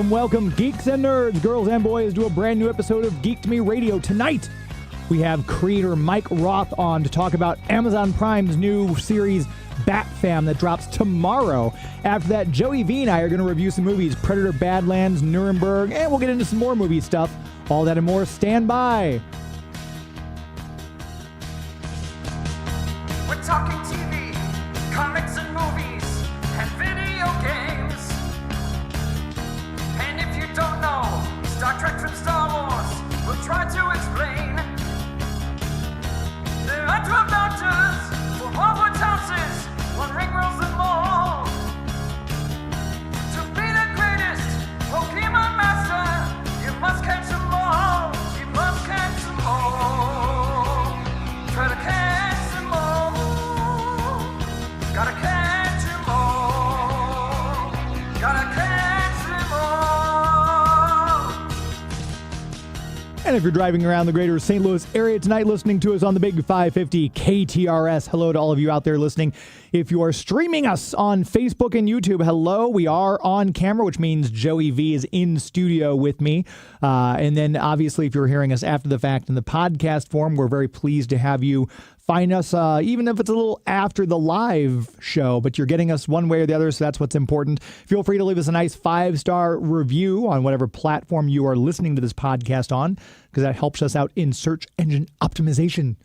Welcome, geeks and nerds, girls and boys, to a brand new episode of Geek to Me Radio. Tonight, we have creator Mike Roth on to talk about Amazon Prime's new series, Bat Fam, that drops tomorrow. After that, Joey V and I are going to review some movies, Predator, Badlands, Nuremberg, and we'll get into some more movie stuff. All that and more, stand by. We're talking TV, comics and movies, and video games. And if you don't know Star Trek from Star Wars, we'll try to explain. There are 12 doctors for Hogwarts houses, one ring rules them all. To be the greatest Pokemon master, you must catch them all. You must catch them all. Try to catch them all. Gotta catch them all. Gotta catch them all. And if you're driving around the greater St. Louis area tonight listening to us on the Big 550 KTRS, hello to all of you out there listening. If you are streaming us on Facebook and YouTube, hello. We are on camera, which means Joey V is in studio with me. And then obviously, if you're hearing us after the fact in the podcast form, we're very pleased to have you find us, even if it's a little after the live show, but you're getting us one way or the other, so that's what's important. Feel free to leave us a nice 5-star review on whatever platform you are listening to this podcast on, because that helps us out in search engine optimization,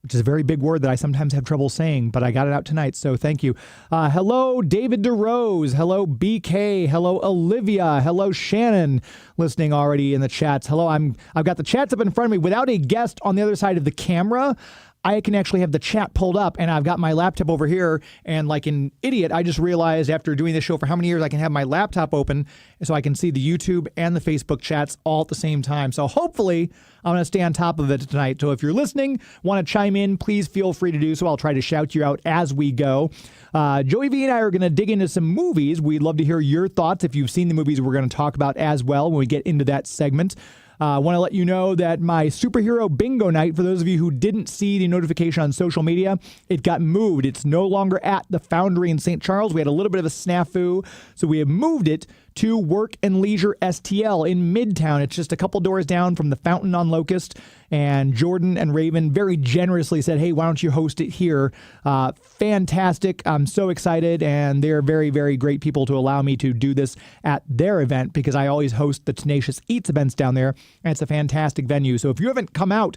which is a very big word that I sometimes have trouble saying, but I got it out tonight, so thank you. Hello, David DeRose. Hello, BK. Hello, Olivia. Hello, Shannon, listening already in the chats. Hello, I've got the chats up in front of me. Without a guest on the other side of the camera, I can actually have the chat pulled up, and I've got my laptop over here, and like an idiot, I just realized after doing this show for how many years, I can have my laptop open so I can see the YouTube and the Facebook chats all at the same time. So hopefully I'm going to stay on top of it tonight. So if you're listening, want to chime in, please feel free to do so. I'll try to shout you out as we go. Joey V and I are going to dig into some movies. We'd love to hear your thoughts if you've seen the movies we're going to talk about as well when we get into that segment. I want to let you know that my superhero bingo night, for those of you who didn't see the notification on social media, it got moved. It's no longer at the Foundry in St. Charles. We had a little bit of a snafu, so we have moved it to Work and Leisure STL in Midtown. It's just a couple doors down from the Fountain on Locust, and Jordan and Raven very generously said, hey, why don't you host it here? Fantastic. I'm so excited, and they're very, very great people to allow me to do this at their event, because I always host the Tenacious Eats events down there, and it's a fantastic venue. So if you haven't come out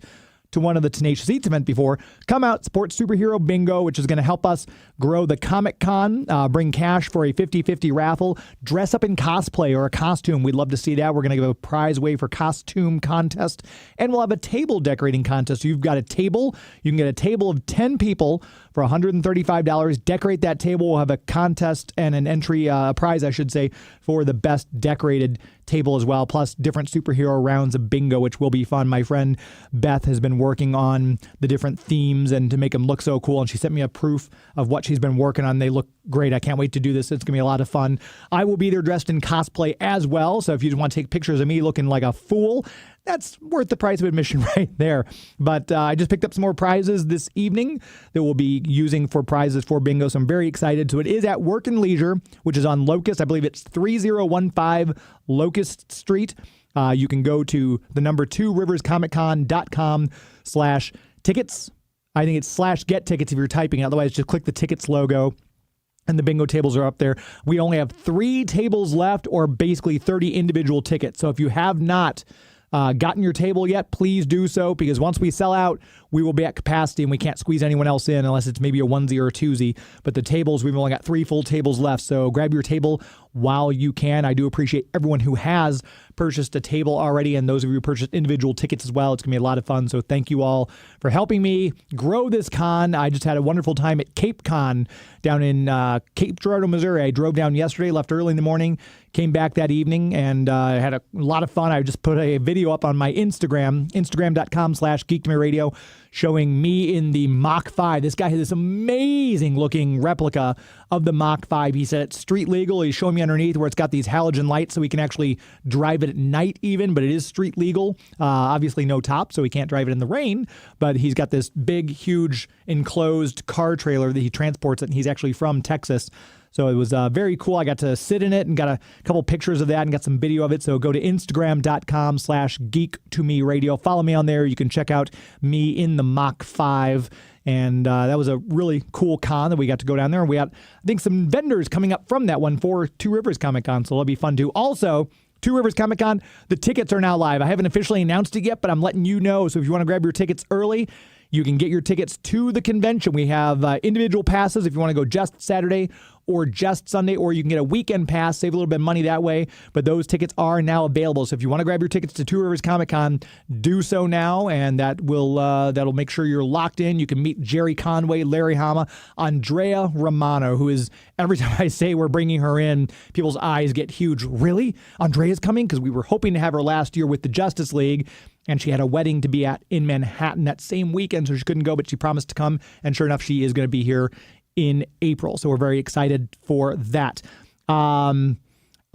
to one of the Tenacious Eats event before, come out, support Superhero Bingo, which is going to help us grow the Comic Con, bring cash for a 50-50 raffle, dress up in cosplay or a costume. We'd love to see that. We're going to give a prize away for costume contest, and we'll have a table decorating contest. So you've got a table. You can get a table of 10 people for $135. Decorate that table. We'll have a contest and an entry, prize, I should say, for the best decorated table as well, plus different superhero rounds of bingo, which will be fun. My friend Beth has been working on the different themes and to make them look so cool, and she sent me a proof of what she's been working on. They look great. I can't wait to do this. It's going to be a lot of fun. I will be there dressed in cosplay as well, so if you just want to take pictures of me looking like a fool, that's worth the price of admission right there. But I just picked up some more prizes this evening that we'll be using for prizes for bingo, so I'm very excited. So it is at Work and Leisure, which is on Locust. I believe it's 3015 Locust Street. You can go to the number 2riverscomiccon.com/tickets. I think it's /get tickets if you're typing. Otherwise, just click the tickets logo, and the bingo tables are up there. We only have 3 tables left, or basically 30 individual tickets. So if you have not gotten your table yet, please do so, because once we sell out, we will be at capacity and we can't squeeze anyone else in unless it's maybe a onesie or a twosie. But the tables, we've only got 3 full tables left, so grab your table while you can. I do appreciate everyone who has purchased a table already, and those of you who purchased individual tickets as well. It's going to be a lot of fun, so thank you all for helping me grow this con. I just had a wonderful time at Cape Con down in Cape Girardeau, Missouri. I drove down yesterday, left early in the morning, came back that evening and had a lot of fun. I just put a video up on my Instagram, instagram.com/geektomeradio, showing me in the Mach 5. This guy had this amazing looking replica of the Mach 5. He said it's street legal. He's showing me underneath where it's got these halogen lights so we can actually drive it at night even, but it is street legal. Obviously no top, so he can't drive it in the rain, but he's got this big, huge enclosed car trailer that he transports it, and he's actually from Texas. So it was very cool. I got to sit in it and got a couple pictures of that and got some video of it. So go to instagram.com/geek2me radio. Follow me on there. You can check out me in the Mach 5. And that was a really cool con that we got to go down there. And we got, I think, some vendors coming up from that one for Two Rivers Comic Con. So it'll be fun too. Also, Two Rivers Comic Con, the tickets are now live. I haven't officially announced it yet, but I'm letting you know. So if you want to grab your tickets early, you can get your tickets to the convention. We have individual passes if you want to go just Saturday or just Sunday, or you can get a weekend pass, save a little bit of money that way. But those tickets are now available. So if you want to grab your tickets to Two Rivers Comic Con, do so now, and that will that'll make sure you're locked in. You can meet Jerry Conway, Larry Hama, Andrea Romano, who is, every time I say we're bringing her in, people's eyes get huge. Really? Andrea's coming? Because we were hoping to have her last year with the Justice League, and she had a wedding to be at in Manhattan that same weekend, so she couldn't go, but she promised to come, and sure enough, she is going to be here in April. So we're very excited for that.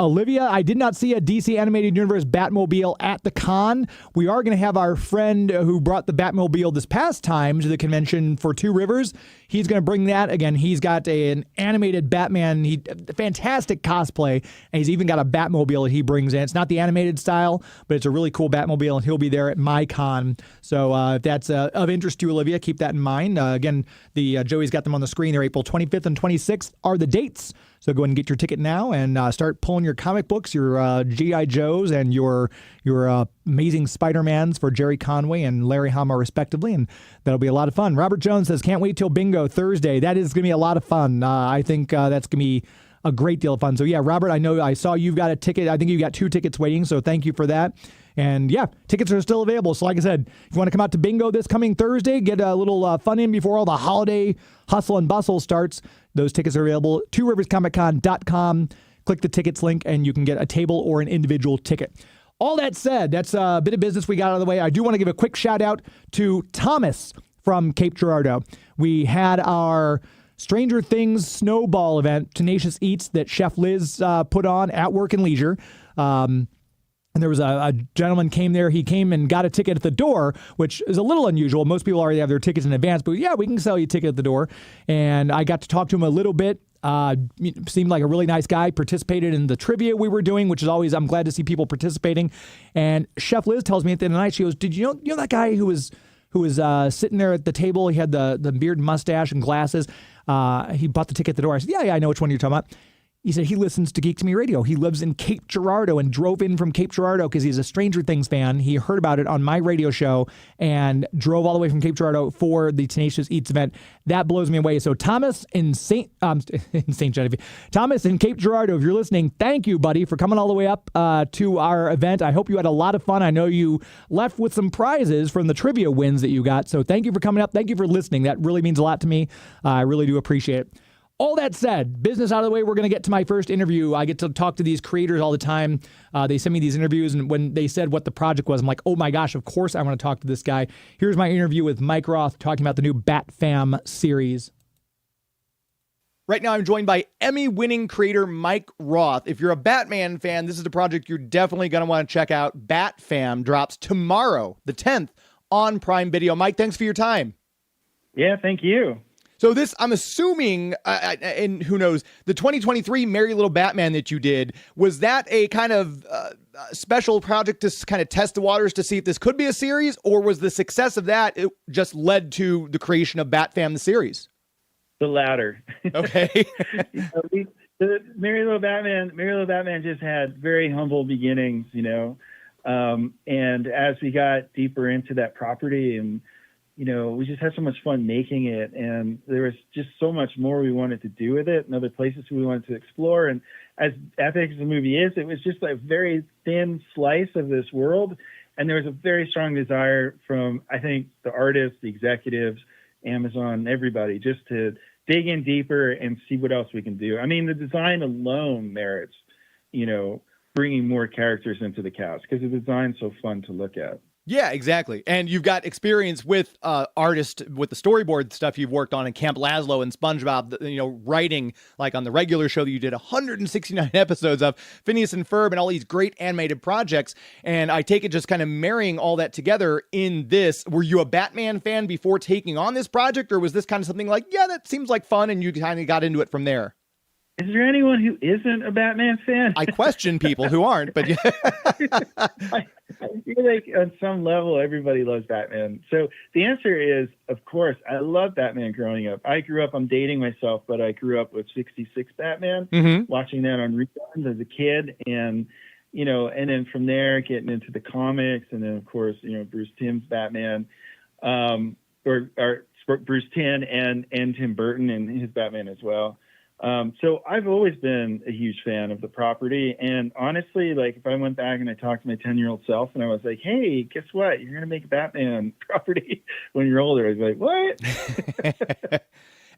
Olivia, I did not see a DC Animated Universe Batmobile at the con. We are going to have our friend who brought the Batmobile this past time to the convention for Two Rivers. He's going to bring that. Again, he's got an animated Batman, fantastic cosplay, and he's even got a Batmobile that he brings in. It's not the animated style, but it's a really cool Batmobile, and he'll be there at my con. So if that's of interest to you, Olivia, keep that in mind. Again, Joey's got them on the screen. They're April 25th and 26th are the dates. So go ahead and get your ticket now and start pulling your comic books, your G.I. Joes, and your amazing Spider-Mans for Jerry Conway and Larry Hama, respectively, and that'll be a lot of fun. Robert Jones says, can't wait till Bingo Thursday. That is going to be a lot of fun. I think that's going to be a great deal of fun. So, yeah, Robert, I know I saw you've got a ticket. I think you've got 2 tickets waiting, so thank you for that. And, yeah, tickets are still available. So, like I said, if you want to come out to Bingo this coming Thursday, get a little fun in before all the holiday hustle and bustle starts, those tickets are available at tworiverscomiccon.com. Click the tickets link, and you can get a table or an individual ticket. All that said, that's a bit of business we got out of the way. I do want to give a quick shout-out to Thomas from Cape Girardeau. We had our Stranger Things Snowball event, Tenacious Eats, that Chef Liz put on at Work and Leisure. And there was a gentleman came there. He came and got a ticket at the door, which is a little unusual. Most people already have their tickets in advance. But, yeah, we can sell you a ticket at the door. And I got to talk to him a little bit. Seemed like a really nice guy. Participated in the trivia we were doing, which is always, I'm glad to see people participating. And Chef Liz tells me at the end of the night, she goes, did you know that guy who was sitting there at the table? He had the beard and mustache and glasses. He bought the ticket at the door. I said, yeah, I know which one you're talking about. He said he listens to Geek to Me Radio. He lives in Cape Girardeau and drove in from Cape Girardeau because he's a Stranger Things fan. He heard about it on my radio show and drove all the way from Cape Girardeau for the Tenacious Eats event. That blows me away. So Thomas in St. Genevieve, Thomas in Cape Girardeau, if you're listening, thank you, buddy, for coming all the way up to our event. I hope you had a lot of fun. I know you left with some prizes from the trivia wins that you got. So thank you for coming up. Thank you for listening. That really means a lot to me. I really do appreciate it. All that said, business out of the way, we're going to get to my first interview. I get to talk to these creators all the time. They send me these interviews, and when they said what the project was, I'm like, oh my gosh, of course I want to talk to this guy. Here's my interview with Mike Roth talking about the new Bat Fam series. Right now, I'm joined by Emmy-winning creator Mike Roth. If you're a Batman fan, this is a project you're definitely going to want to check out. Bat Fam drops tomorrow, the 10th, on Prime Video. Mike, thanks for your time. Yeah, thank you. So this, I'm assuming, and who knows, the 2023 Merry Little Batman that you did, was that a kind of special project to kind of test the waters to see if this could be a series, or was the success of that, it just led to the creation of Bat Fam, the series? The latter. Okay. The Merry Little Batman just had very humble beginnings, and as we got deeper into that property and we just had so much fun making it, and there was just so much more we wanted to do with it and other places we wanted to explore. And as epic as the movie is, it was just a very thin slice of this world. And there was a very strong desire from, I think, the artists, the executives, Amazon, everybody, just to dig in deeper and see what else we can do. I mean, the design alone merits bringing more characters into the cast because the design's so fun to look at. Yeah, exactly. And you've got experience with artists with the storyboard stuff you've worked on in Camp Lazlo and SpongeBob, writing like on the regular show that you did 169 episodes of, Phineas and Ferb, and all these great animated projects. And I take it just kind of marrying all that together in this. Were you a Batman fan before taking on this project, or was this kind of something like, yeah, that seems like fun, and you kind of got into it from there? Is there anyone who isn't a Batman fan? I question people who aren't, but yeah. I feel like on some level, everybody loves Batman. So the answer is, of course, I love Batman growing up. I'm dating myself, but I grew up with 66 Batman, watching that on reruns as a kid. And, and then from there, getting into the comics. And then, of course, Bruce Timm's Batman, or Bruce Timm and Tim Burton and his Batman as well. So I've always been a huge fan of the property. And honestly, like if I went back and I talked to my 10-year-old self and I was like, hey, guess what? You're going to make a Batman property when you're older. I'd be like, what?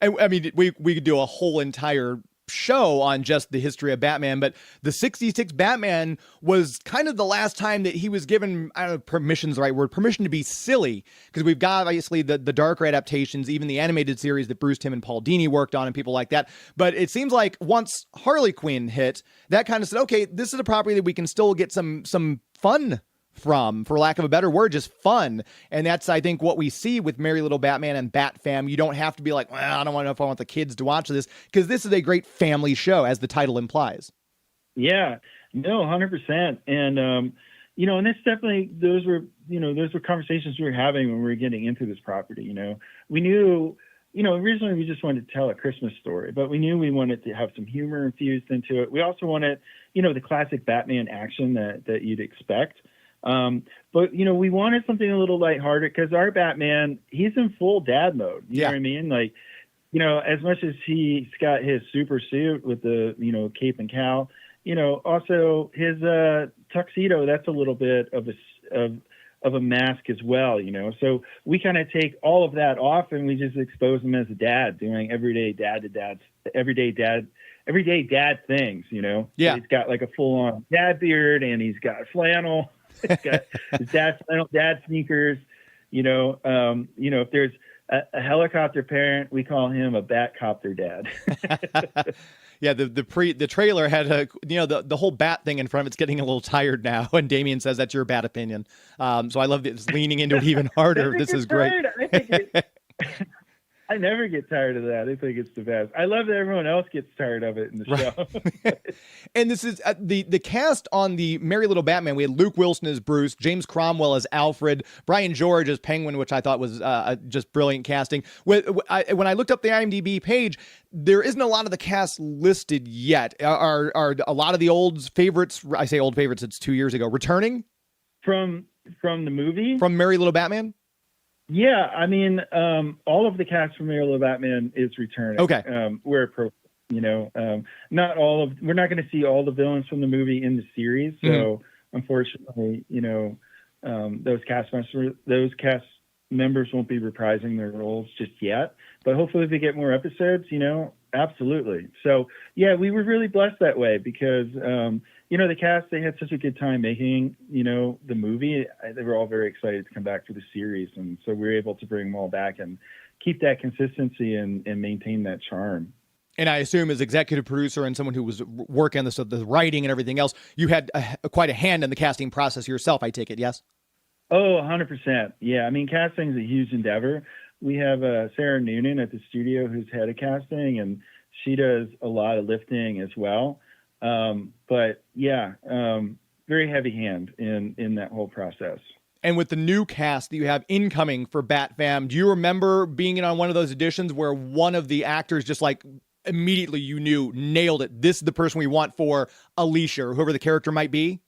And I mean, we could do a whole entire show on just the history of Batman, but the 66 Batman was kind of the last time that he was given, I don't know if permission's the right word, permission to be silly, because we've got obviously the darker adaptations, even the animated series that Bruce Timm and Paul Dini worked on and people like that. But it seems like once Harley Quinn hit, that kind of said, okay, this is a property that we can still get some fun from, for lack of a better word, just fun. And that's, I think, what we see with Merry Little Batman and Bat Fam. You don't have to be like, well, I don't know if I want the kids to watch this, because this is a great family show, as the title implies. Yeah, no, 100%. And, and that's definitely, those were conversations we were having when we were getting into this property. We knew, originally we just wanted to tell a Christmas story, but we knew we wanted to have some humor infused into it. We also wanted, the classic Batman action that you'd expect. But we wanted something a little lighthearted because our Batman, he's in full dad mode. You know what I mean? Like, as much as he's got his super suit with the, cape and cowl, also his, tuxedo, that's a little bit of a mask as well, so we kind of take all of that off and we just expose him as a dad doing everyday dad things, Yeah. He's got like a full on dad beard and he's got flannel. He's got his dad sneakers, if there's a helicopter parent, we call him a Batcopter dad. Yeah, the trailer had the whole bat thing in front of it's getting a little tired now, and Damien says that's your bad opinion. So I love this leaning into it even harder. This is great. I never get tired of that. I think it's the best. I love that everyone else gets tired of it in the show. And this is the cast on the Merry Little Batman. We had Luke Wilson as Bruce, James Cromwell as Alfred, Brian George as Penguin, which I thought was just brilliant casting. When I looked up the IMDb page, there isn't a lot of the cast listed yet. Are a lot of the old favorites, I say old favorites, it's 2 years ago, returning? From the movie? From Merry Little Batman? Yeah, I mean, all of the cast from Merry Little Batman is returning. Okay. Where appropriate, not all of, we're not going to see all the villains from the movie in the series. So unfortunately, those cast members won't be reprising their roles just yet, but hopefully if we get more episodes, absolutely. So yeah, we were really blessed that way because, the cast, they had such a good time making, the movie. They were all very excited to come back for the series. And so we were able to bring them all back and keep that consistency and maintain that charm. And I assume as executive producer and someone who was working on the writing and everything else, you had quite a hand in the casting process yourself, I take it, yes? Oh, 100%. Yeah, I mean, casting is a huge endeavor. We have Sarah Noonan at the studio who's head of casting, and she does a lot of lifting as well. But yeah, very heavy hand in that whole process. And with the new cast that you have incoming for Bat Fam, do you remember being in on one of those editions where one of the actors just like immediately you knew, nailed it, this is the person we want for Alicia or whoever the character might be?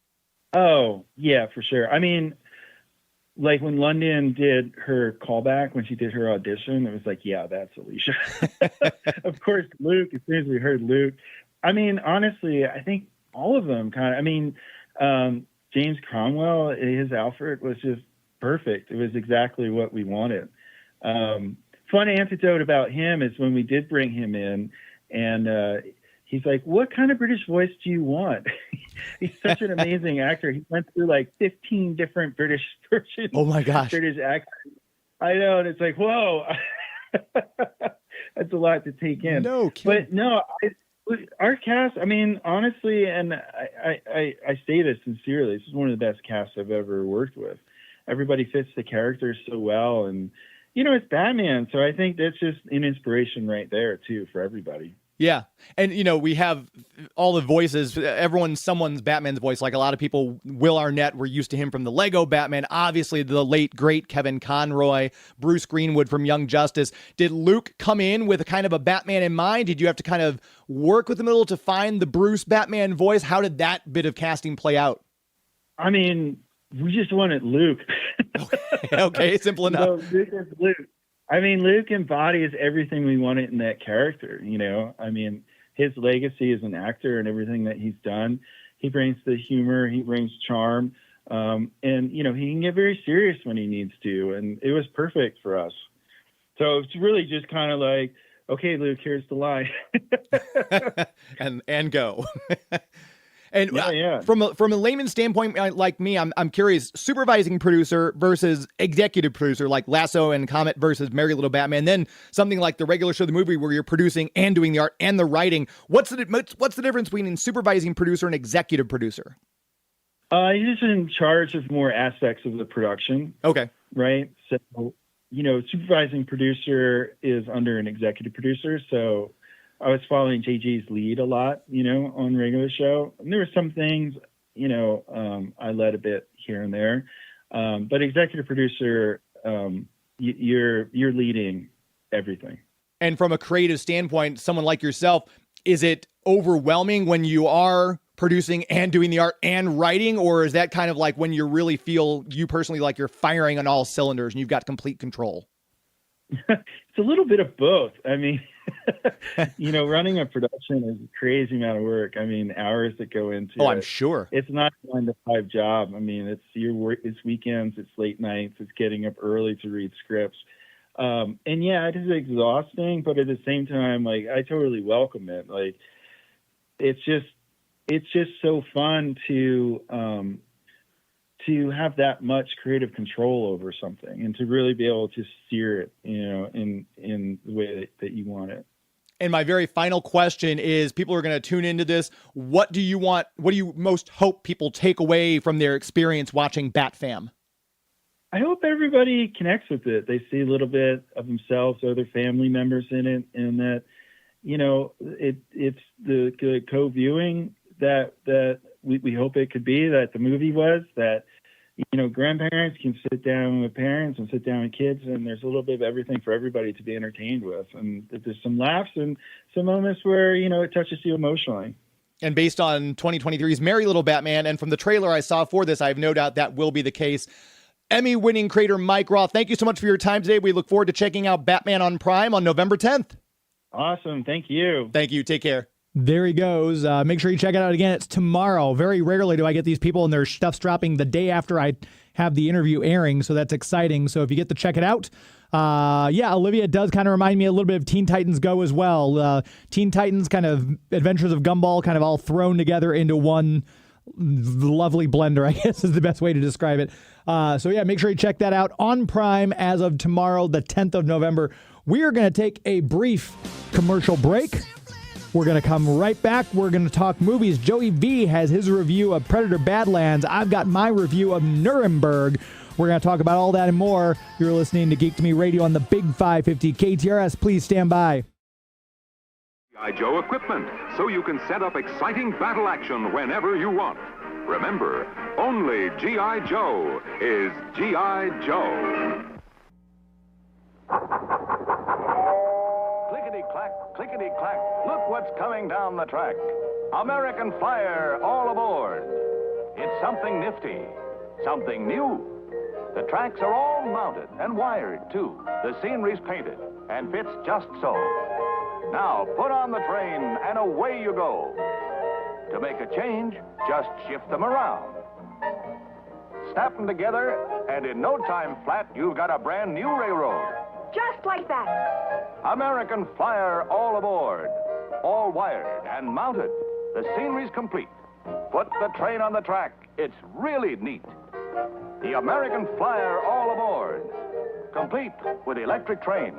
Oh, yeah, for sure. I mean, like when London did her callback, when she did her audition, it was like, yeah, that's Alicia. Of course, Luke, as soon as we heard Luke, I mean, honestly, I think all of them kind of, I mean, James Cromwell, his Alfred was just perfect. It was exactly what we wanted. Fun anecdote about him is when we did bring him in and, he's like, what kind of British voice do you want? He's such an amazing actor. He went through like 15 different British versions. Oh my gosh. British accent. I know. And it's like, whoa, that's a lot to take in. No kidding. But no, our cast, I mean, honestly, and I say this sincerely, this is one of the best casts I've ever worked with. Everybody fits the characters so well. And, you know, it's Batman. So I think that's just an inspiration right there, too, for everybody. Yeah. And, you know, we have all the voices. Someone's Batman's voice. Like a lot of people, Will Arnett, we're used to him from the Lego Batman. Obviously, the late, great Kevin Conroy, Bruce Greenwood from Young Justice. Did Luke come in with a kind of a Batman in mind? Did you have to kind of work with him a little to find the Bruce Batman voice? How did that bit of casting play out? I mean, we just wanted Luke. Okay, simple enough. So Luke is Luke. I mean, Luke embodies everything we wanted in that character, you know? I mean, his legacy as an actor and everything that he's done, he brings the humor, he brings charm, and, you know, he can get very serious when he needs to, and it was perfect for us. So it's really just kind of like, okay, Luke, here's the line. and go. And yeah. From a layman's standpoint, like me, I'm curious, supervising producer versus executive producer, like Lasso and Comet versus Merry Little Batman. Then something like the regular show, the movie, where you're producing and doing the art and the writing. What's the difference between a supervising producer and executive producer? You're just in charge of more aspects of the production. Okay. Right. So, you know, supervising producer is under an executive producer. So I was following JG's lead a lot, you know, on regular show. And there were some things, you know, I led a bit here and there. But executive producer, you're leading everything. And from a creative standpoint, someone like yourself, is it overwhelming when you are producing and doing the art and writing? Or is that kind of like when you really feel, you personally, like you're firing on all cylinders and you've got complete control? It's a little bit of both. I mean, you know, running a production is a crazy amount of work. I mean, hours that go into it. Oh, I'm sure. It's not a 9-to-5 job. I mean, it's your work, it's weekends, it's late nights, it's getting up early to read scripts. And yeah, it is exhausting, but at the same time, like, I totally welcome it. Like, it's just so fun to have that much creative control over something and to really be able to steer it, you know, in the way that you want it. And my very final question is, people are going to tune into this. What do you most hope people take away from their experience watching Bat Fam? I hope everybody connects with it. They see a little bit of themselves or their family members in it, and that, you know, it's the co-viewing that we hope it could be, that the movie was, that, you know, grandparents can sit down with parents and sit down with kids, and there's a little bit of everything for everybody to be entertained with. And there's some laughs and some moments where, you know, it touches you emotionally. And based on 2023's Merry Little Batman, and from the trailer I saw for this, I have no doubt that will be the case. Emmy-winning creator Mike Roth, thank you so much for your time today. We look forward to checking out Batman on Prime on November 10th. Awesome. Thank you. Thank you. Take care. There he goes. Make sure you check it out again. It's tomorrow. Very rarely do I get these people and their stuff's dropping the day after I have the interview airing, so that's exciting. So if you get to check it out, yeah, Olivia does kind of remind me a little bit of Teen Titans Go as well. Teen Titans, kind of Adventures of Gumball, kind of all thrown together into one lovely blender, I guess is the best way to describe it. So yeah, make sure you check that out on Prime as of tomorrow, the 10th of November. We are going to take a brief commercial break. We're going to come right back. We're going to talk movies. Joey V has his review of Predator Badlands. I've got my review of Nuremberg. We're going to talk about all that and more. You're listening to Geek to Me Radio on the Big 550 KTRS. Please stand by. G.I. Joe equipment, so you can set up exciting battle action whenever you want. Remember, only G.I. Joe is G.I. Joe. Clickety-clack, clickety-clack, look what's coming down the track. American Flyer, all aboard. It's something nifty, something new. The tracks are all mounted and wired, too. The scenery's painted and fits just so. Now, put on the train and away you go. To make a change, just shift them around. Snap them together, and in no time flat, you've got a brand new railroad. Just like that. American Flyer, all aboard. all wired and mounted. The scenery's complete. Put the train on the track. It's really neat. The American Flyer all aboard. Complete with electric train,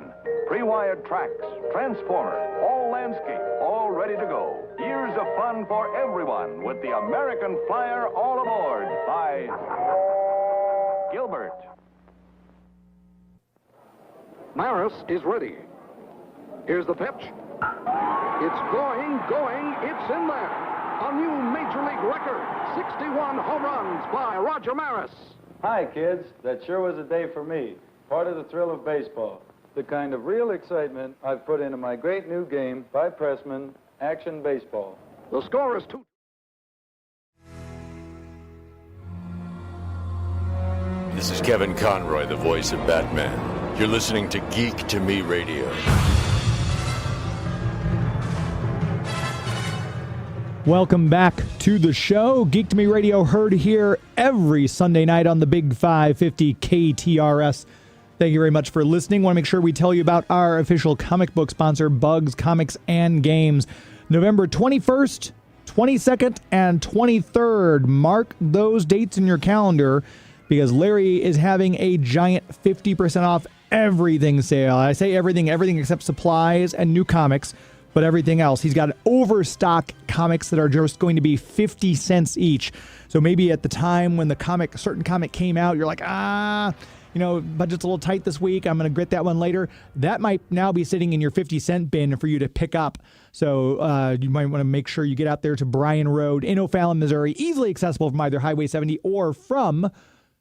pre-wired tracks, transformer, all landscape, all ready to go. Years of fun for everyone with the American Flyer all aboard by Gilbert. Maris is ready. Here's the pitch. It's going, it's in there. A new Major League record, 61 home runs by Roger Maris. Hi, kids. That sure was a day for me. Part of the thrill of baseball. The kind of real excitement I've put into my great new game by Pressman, Action Baseball. The score is 2. This is Kevin Conroy, the voice of Batman. You're listening to Geek to Me Radio. Welcome back to the show. Geek to Me Radio, heard here every Sunday night on the Big 550 KTRS. Thank you very much for listening. Want to make sure we tell you about our official comic book sponsor, Bugs Comics and Games. November 21st, 22nd, and 23rd. Mark those dates in your calendar because Larry is having a giant 50% off everything sale. I say everything except supplies and new comics, but everything else. He's got overstock comics that are just going to be 50 cents each. So maybe at the time when the certain comic came out, you're like, budget's a little tight this week. I'm going to grit that one later. That might now be sitting in your 50-cent bin for you to pick up. So you might want to make sure you get out there to Bryan Road in O'Fallon, Missouri, easily accessible from either Highway 70 or from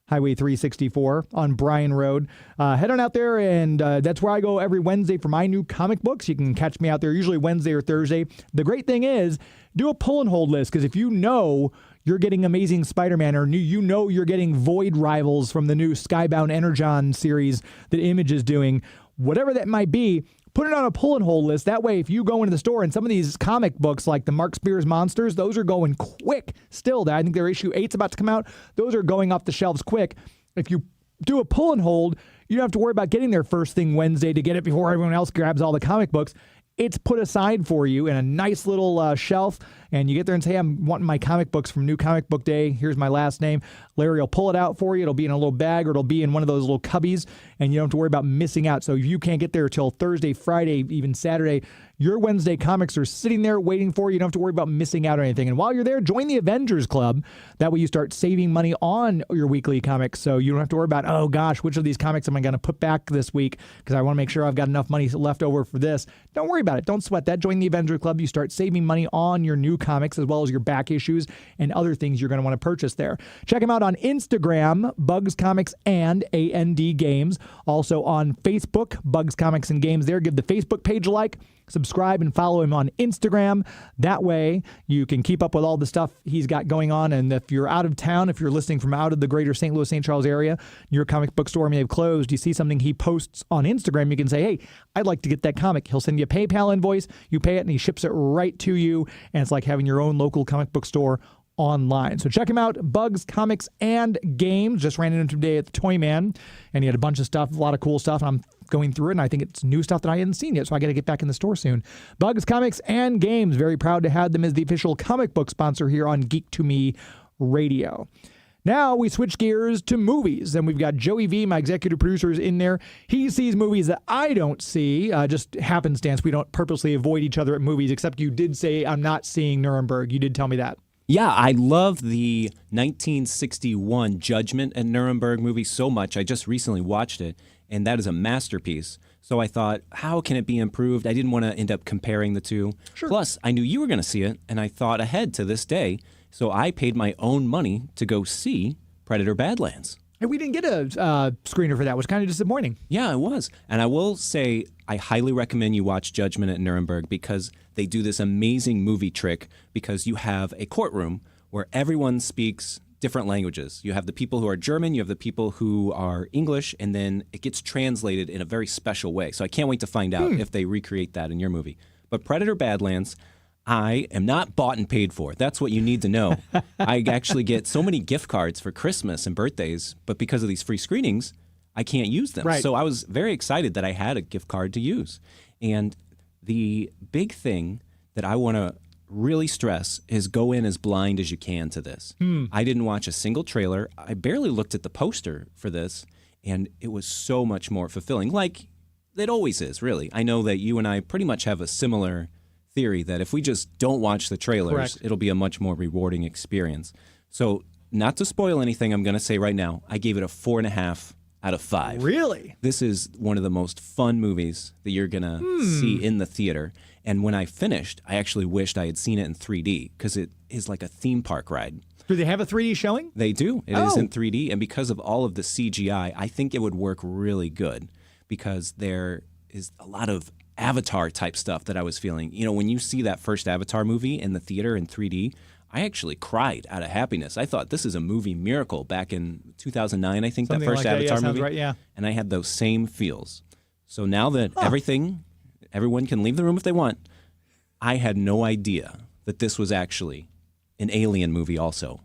Highway 364 on Bryan Road. Head on out there, and that's where I go every Wednesday for my new comic books. You can catch me out there usually Wednesday or Thursday. The great thing is, do a pull and hold list, because if you know you're getting Amazing Spider-Man, or you know you're getting Void Rivals from the new Skybound Energon series that Image is doing, whatever that might be, put it on a pull and hold list. That way, if you go into the store and some of these comic books like the Mark Spears Monsters, those are going quick still. I think their issue 8's about to come out. Those are going off the shelves quick. If you do a pull and hold, you don't have to worry about getting there first thing Wednesday to get it before everyone else grabs all the comic books. It's put aside for you in a nice little shelf, and you get there and say, hey, I'm wanting my comic books from New Comic Book Day. Here's my last name. Larry will pull it out for you. It'll be in a little bag, or it'll be in one of those little cubbies, and you don't have to worry about missing out. So if you can't get there till Thursday, Friday, even Saturday, your Wednesday comics are sitting there waiting for you. You don't have to worry about missing out on anything. And while you're there, join the Avengers Club. That way you start saving money on your weekly comics, so you don't have to worry about, oh gosh, which of these comics am I going to put back this week because I want to make sure I've got enough money left over for this. Don't worry about it. Don't sweat that. Join the Avengers Club. You start saving money on your new comics as well as your back issues and other things you're going to want to purchase there. Check them out on Instagram, Bugs Comics and AND Games. Also on Facebook, Bugs Comics and Games there. Give the Facebook page a like. Subscribe and follow him on Instagram. That way you can keep up with all the stuff he's got going on. And if you're out of town, if you're listening from out of the greater St. Louis, St. Charles area, your comic book store may have closed, you see something he posts on Instagram, you can say, hey, I'd like to get that comic. He'll send you a PayPal invoice, you pay it, and he ships it right to you. And it's like having your own local comic book store online. So check him out, Bugs Comics and Games. Just ran into him today at the Toy Man, and he had a bunch of stuff, a lot of cool stuff, and I'm going through it, and I think it's new stuff that I hadn't seen yet, so I got to get back in the store soon. Bugs Comics and Games, very proud to have them as the official comic book sponsor here on Geek to Me Radio. Now we switch gears to movies, and we've got Joey V, my executive producer, is in there. He sees movies that I don't see, just happenstance. We don't purposely avoid each other at movies, except you did say I'm not seeing Nuremberg. You did tell me that. Yeah, I love the 1961 Judgment at Nuremberg movie so much. I just recently watched it, and that is a masterpiece. So I thought, how can it be improved? I didn't want to end up comparing the two. Sure. Plus, I knew you were going to see it, and I thought ahead to this day. So I paid my own money to go see Predator Badlands. And we didn't get a screener for that. It was kind of disappointing. Yeah, it was. And I will say I highly recommend you watch Judgment at Nuremberg because they do this amazing movie trick because you have a courtroom where everyone speaks different languages. You have the people who are German, you have the people who are English, and then it gets translated in a very special way. So I can't wait to find out if they recreate that in your movie. But Predator Badlands, I am not bought and paid for. That's what you need to know. I actually get so many gift cards for Christmas and birthdays, but because of these free screenings, I can't use them. Right. So I was very excited that I had a gift card to use. And the big thing that I want to really stress is go in as blind as you can to this. I didn't watch a single trailer. I barely looked at the poster for this, and it was so much more fulfilling, like it always is, really. I know that you and I pretty much have a similar theory that if we just don't watch the trailers, Correct. it'll be a much more rewarding experience. So, not to spoil anything, I'm going to say right now, I gave it a 4.5 out of 5. Really? This is one of the most fun movies that you're going to see in the theater. And when I finished, I actually wished I had seen it in 3D because it is like a theme park ride. Do they have a 3D showing? They do. It is Oh. in 3D. And because of all of the CGI, I think it would work really good because there is a lot of Avatar type stuff that I was feeling. You know, when you see that first Avatar movie in the theater in 3D, I actually cried out of happiness. I thought this is a movie miracle back in 2009, I think, Something that first like that. Avatar Yeah, sounds movie. right, yeah. And I had those same feels. So now that everyone can leave the room if they want, I had no idea that this was actually an alien movie also.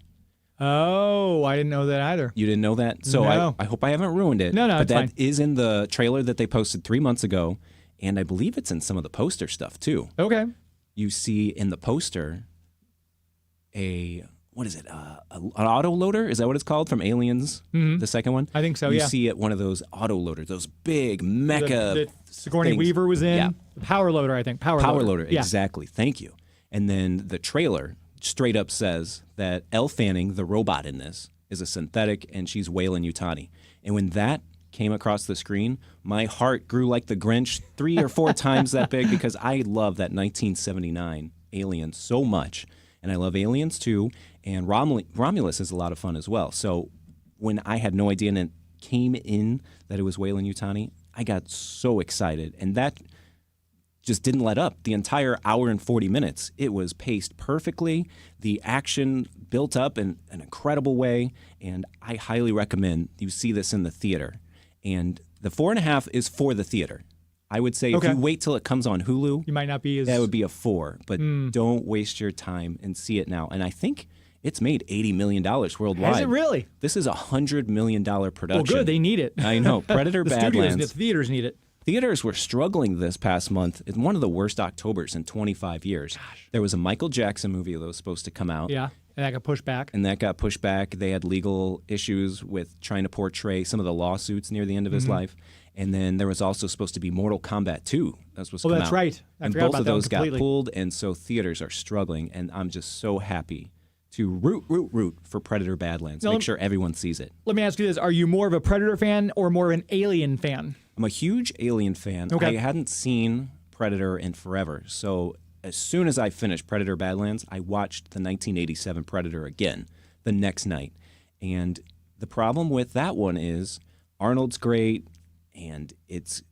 Oh, I didn't know that either. You didn't know that? So No. I hope I haven't ruined it. No, but it's that fine. is in the trailer that they posted 3 months ago, and I believe it's in some of the poster stuff too. Okay. You see in the poster what is it? An autoloader? Is that what it's called from Aliens, the second one? I think so, You yeah. see it, one of those autoloaders, those big mecha That Sigourney things. Weaver was in. Yeah. Power loader, I think. Power loader, Yeah. exactly. Thank you. And then the trailer straight up says that Elle Fanning, the robot in this, is a synthetic, and she's Weyland Yutani. And when that came across the screen, my heart grew like the Grinch 3 or 4 times that big because I love that 1979 Alien so much. And I love Aliens too. And Romulus is a lot of fun as well. So when I had no idea and it came in that it was Weyland Yutani, I got so excited. And that just didn't let up. The entire hour and 40 minutes, it was paced perfectly. The action built up in an incredible way. And I highly recommend you see this in the theater. And the 4.5 is for the theater. I would say Okay. if you wait till it comes on Hulu, You might not be as... that would be a 4. But don't waste your time and see it now. And I think it's made $80 million worldwide. Has it really? This is a $100 million production. Well, good. They need it. I know. Predator the studios, Badlands. the theaters need it. Theaters were struggling this past month. It's one of the worst Octobers in 25 years. There was a Michael Jackson movie that was supposed to come out. Yeah. And that got pushed back. And that got pushed back. They had legal issues with trying to portray some of the lawsuits near the end of his life. And then there was also supposed to be Mortal Kombat 2 that was supposed to come that's out. right. I And forgot both about of that one those got completely. pulled, and so theaters are struggling. And I'm just so happy to root for Predator Badlands. Now, Make sure everyone sees it. Let me ask you this. Are you more of a Predator fan or more of an Alien fan? I'm a huge Alien fan. Okay. I hadn't seen Predator in forever. So as soon as I finished Predator Badlands, I watched the 1987 Predator again the next night. And the problem with that one is Arnold's great, and it's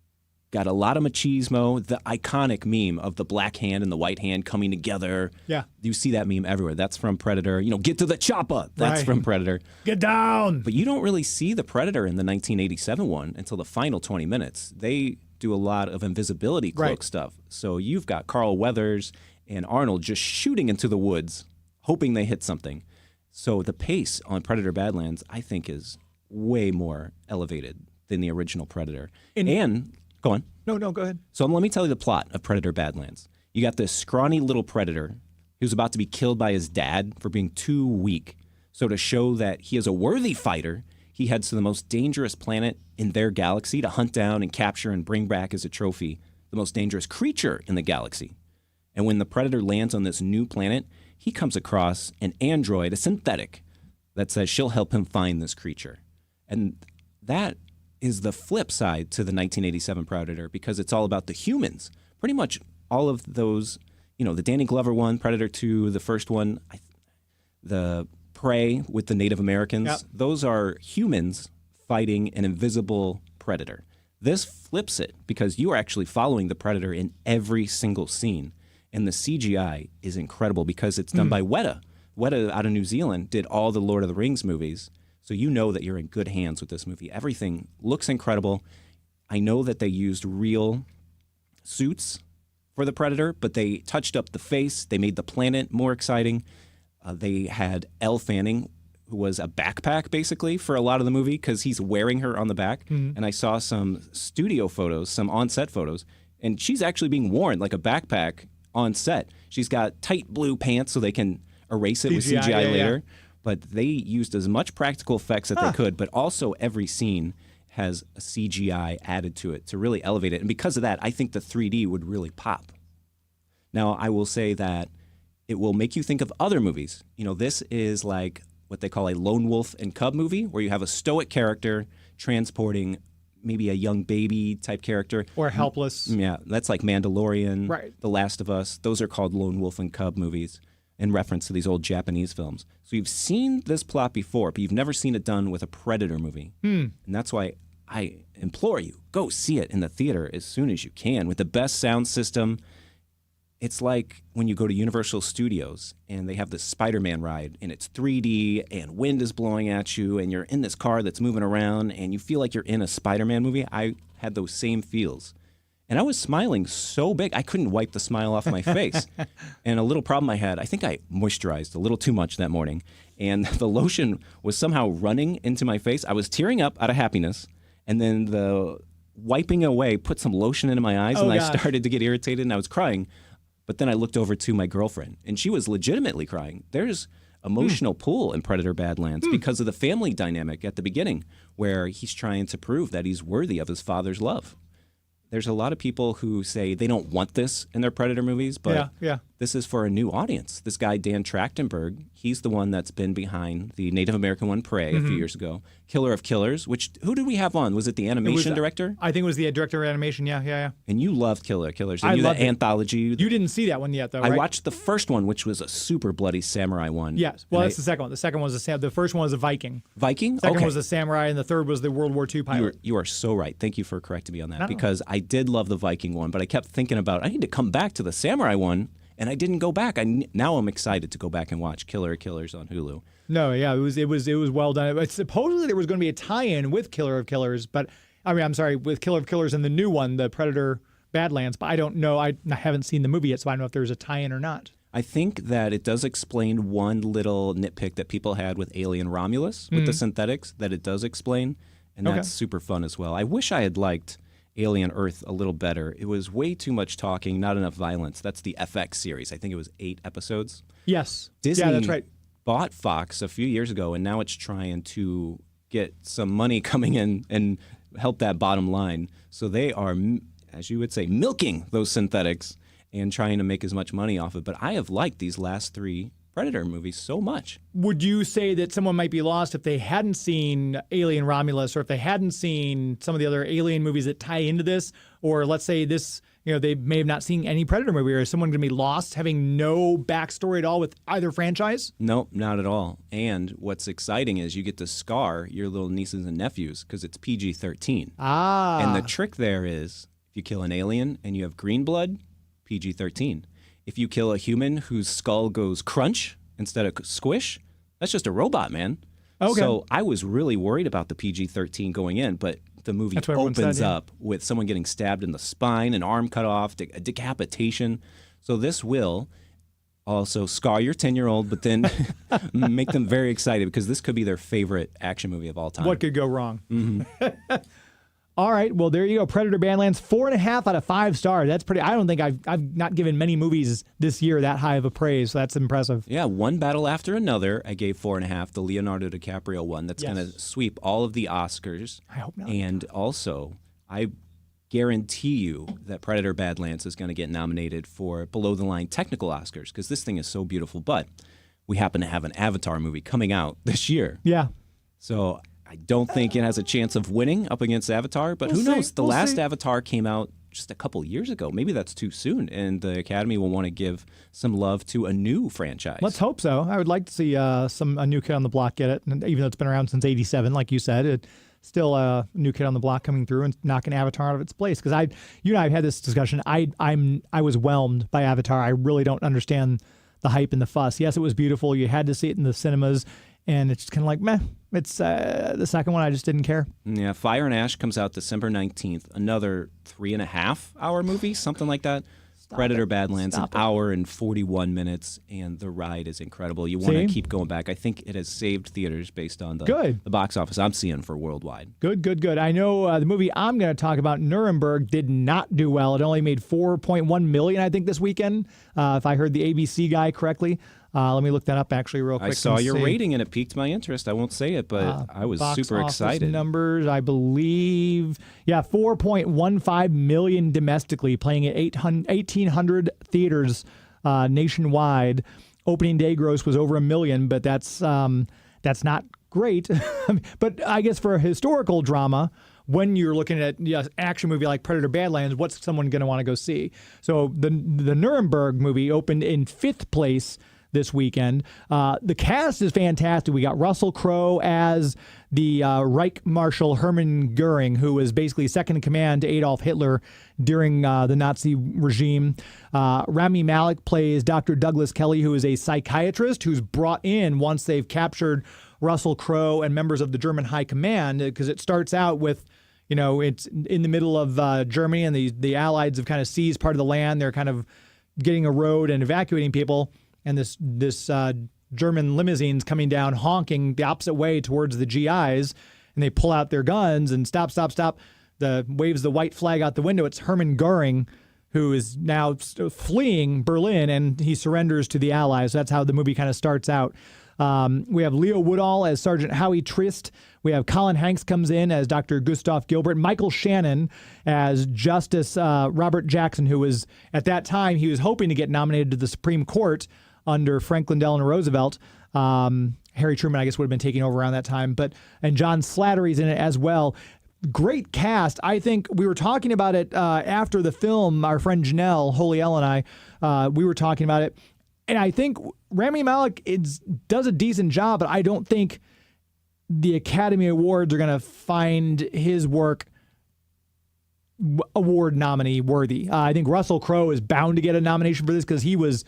got a lot of machismo. The iconic meme of the black hand and the white hand coming together. Yeah. You see that meme everywhere. That's from Predator. You know, get to the chopper. That's Right. from Predator. Get down. But you don't really see the Predator in the 1987 one until the final 20 minutes. They do a lot of invisibility cloak Right. stuff. So you've got Carl Weathers and Arnold just shooting into the woods, hoping they hit something. So the pace on Predator Badlands, I think, is way more elevated than the original Predator. And go on. No, go ahead. So let me tell you the plot of Predator Badlands. You got this scrawny little predator who's about to be killed by his dad for being too weak. So to show that he is a worthy fighter, he heads to the most dangerous planet in their galaxy to hunt down and capture and bring back as a trophy the most dangerous creature in the galaxy. And when the predator lands on this new planet, he comes across an android, a synthetic, that says she'll help him find this creature. And that is the flip side to the 1987 Predator because it's all about the humans. Pretty much all of those, you know, the Danny Glover one, Predator 2, the first one, the Prey with the Native Americans, Yep. those are humans fighting an invisible predator. This flips it because you are actually following the predator in every single scene. And the CGI is incredible because it's done by Weta. Weta out of New Zealand did all the Lord of the Rings movies. So you know that you're in good hands with this movie. Everything looks incredible. I know that they used real suits for the Predator, but they touched up the face. They made the planet more exciting. They had Elle Fanning, who was a backpack basically for a lot of the movie because he's wearing her on the back. And I saw some studio photos, some on-set photos, and she's actually being worn like a backpack on set. She's got tight blue pants so they can erase it with CGI, CGI yeah, later. But they used as much practical effects that they could, but also every scene has a CGI added to it to really elevate it. And because of that, I think the 3D would really pop. Now, I will say that it will make you think of other movies. You know, this is like what they call a lone wolf and cub movie, where you have a stoic character transporting maybe a young baby type character. Or helpless. Yeah, that's like Mandalorian, Right. The Last of Us. Those are called lone wolf and cub movies in reference to these old Japanese films. So you've seen this plot before, but you've never seen it done with a Predator movie. And that's why I implore you, go see it in the theater as soon as you can with the best sound system. It's like when you go to Universal Studios and they have this Spider-Man ride and it's 3D and wind is blowing at you and you're in this car that's moving around and you feel like you're in a Spider-Man movie. I had those same feels. And I was smiling so big, I couldn't wipe the smile off my face. And a little problem I had, I think I moisturized a little too much that morning. And the lotion was somehow running into my face. I was tearing up out of happiness. And then the wiping away put some lotion into my eyes and I started to get irritated and I was crying. But then I looked over to my girlfriend, and she was legitimately crying. There's emotional pull in Predator Badlands because of the family dynamic at the beginning, where he's trying to prove that he's worthy of his father's love. There's a lot of people who say they don't want this in their Predator movies, but this is for a new audience. This guy, Dan Trachtenberg, he's the one that's been behind the Native American one, Prey, a few years ago. Killer of Killers, who did we have on? Was it the animation director? I think it was the director of animation, yeah. And you loved Killer of Killers. And I you loved that it. anthology. You didn't see that one yet, though, right? I watched the first one, which was a super bloody samurai one. Yes. Well, that's the second one. The second one was the first one was a Viking. Viking? Second Okay. was a samurai, and the third was the World War II pilot. You are so right. Thank you for correcting me on that, because I did love the Viking one, but I kept thinking about, I need to come back to the samurai one, and I didn't go back. Now I'm excited to go back and watch Killer of Killers on Hulu. No, yeah, it was well done. But supposedly there was going to be a tie-in with Killer of Killers, with Killer of Killers and the new one, the Predator Badlands. But I don't know. I haven't seen the movie yet, so I don't know if there's a tie-in or not. I think that it does explain one little nitpick that people had with Alien Romulus, with the synthetics, that it does explain, and that's super fun as well. I wish I had liked Alien Earth a little better. It was way too much talking, not enough violence. That's the FX series. I think it was 8 episodes. Yes. Disney yeah, that's right. bought Fox a few years ago, and now it's trying to get some money coming in and help that bottom line. So they are, as you would say, milking those synthetics and trying to make as much money off it. But I have liked these last 3 Predator movies so much. Would you say that someone might be lost if they hadn't seen Alien Romulus, or if they hadn't seen some of the other Alien movies that tie into this? Or let's say this, they may have not seen any Predator movie. Or is someone going to be lost having no backstory at all with either franchise? Nope, not at all. And what's exciting is you get to scar your little nieces and nephews because it's PG-13. And the trick there is, if you kill an alien and you have green blood, PG-13. If you kill a human whose skull goes crunch instead of squish, that's just a robot, man. Okay. So I was really worried about the PG-13 going in, but the movie opens up with someone getting stabbed in the spine, an arm cut off, a decapitation. So this will also scar your 10-year-old, but then make them very excited because this could be their favorite action movie of all time. What could go wrong? All right, well, there you go. Predator Badlands, 4.5 out of 5 stars. That's pretty. I don't think I've not given many movies this year that high of a praise. So that's impressive. Yeah, One Battle After Another, I gave 4.5. The Leonardo DiCaprio one. That's going to sweep all of the Oscars. I hope not. And also, I guarantee you that Predator Badlands is going to get nominated for below-the-line technical Oscars because this thing is so beautiful. But we happen to have an Avatar movie coming out this year. Yeah. So I don't think it has a chance of winning up against Avatar, but who knows? The last Avatar came out just a couple years ago. Maybe that's too soon, and the Academy will want to give some love to a new franchise. Let's hope so. I would like to see a new kid on the block get it, and even though it's been around since '87, like you said, it's still a new kid on the block coming through and knocking Avatar out of its place. Because you and I have had this discussion. I was whelmed by Avatar. I really don't understand the hype and the fuss. Yes, it was beautiful. You had to see it in the cinemas. And it's just kind of like, meh. It's the second one, I just didn't care. Yeah, Fire and Ash comes out December 19th. Another 3.5-hour movie, something like that. Predator Badlands, an Stop it. hour and 41 minutes, and the ride is incredible. You want to See? keep going back. I think it has saved theaters based on the Good. box office I'm seeing for worldwide. Good. I know the movie I'm going to talk about, Nuremberg, did not do well. It only made $4.1 million, I think, this weekend, if I heard the ABC guy correctly. Let me look that up actually real quick. I saw and your see. rating, and it piqued my interest. I won't say it, but I was Box super office excited. Numbers, I believe, 4.15 million domestically, playing at 1,800 theaters nationwide. Opening day gross was over $1 million, but that's not great. But I guess for a historical drama, when you're looking at an action movie like Predator Badlands, what's someone going to want to go see? So the Nuremberg movie opened in 5th place this weekend. The cast is fantastic. We got Russell Crowe as the Reich Marshal Hermann Goering, who was basically second in command to Adolf Hitler during the Nazi regime. Rami Malek plays Dr. Douglas Kelly, who is a psychiatrist who's brought in once they've captured Russell Crowe and members of the German High Command, because it starts out with, it's in the middle of Germany, and the Allies have kind of seized part of the land. They're kind of getting a road and evacuating people. And this German limousines coming down honking the opposite way towards the GIs, and they pull out their guns and stop. Waves the white flag out the window. It's Hermann Goering, who is now fleeing Berlin, and he surrenders to the Allies. So that's how the movie kind of starts out. We have Leo Woodall as Sergeant Howie Trist. We have Colin Hanks comes in as Dr. Gustav Gilbert. Michael Shannon as Justice Robert Jackson, who was, at that time, he was hoping to get nominated to the Supreme Court under Franklin Delano Roosevelt. Harry Truman, I guess, would have been taking over around that time. And John Slattery's in it as well. Great cast. I think we were talking about it after the film. Our friend Janelle, Holy Ell, and I, we were talking about it. And I think Rami Malek does a decent job, but I don't think the Academy Awards are going to find his work award nominee worthy. I think Russell Crowe is bound to get a nomination for this because he was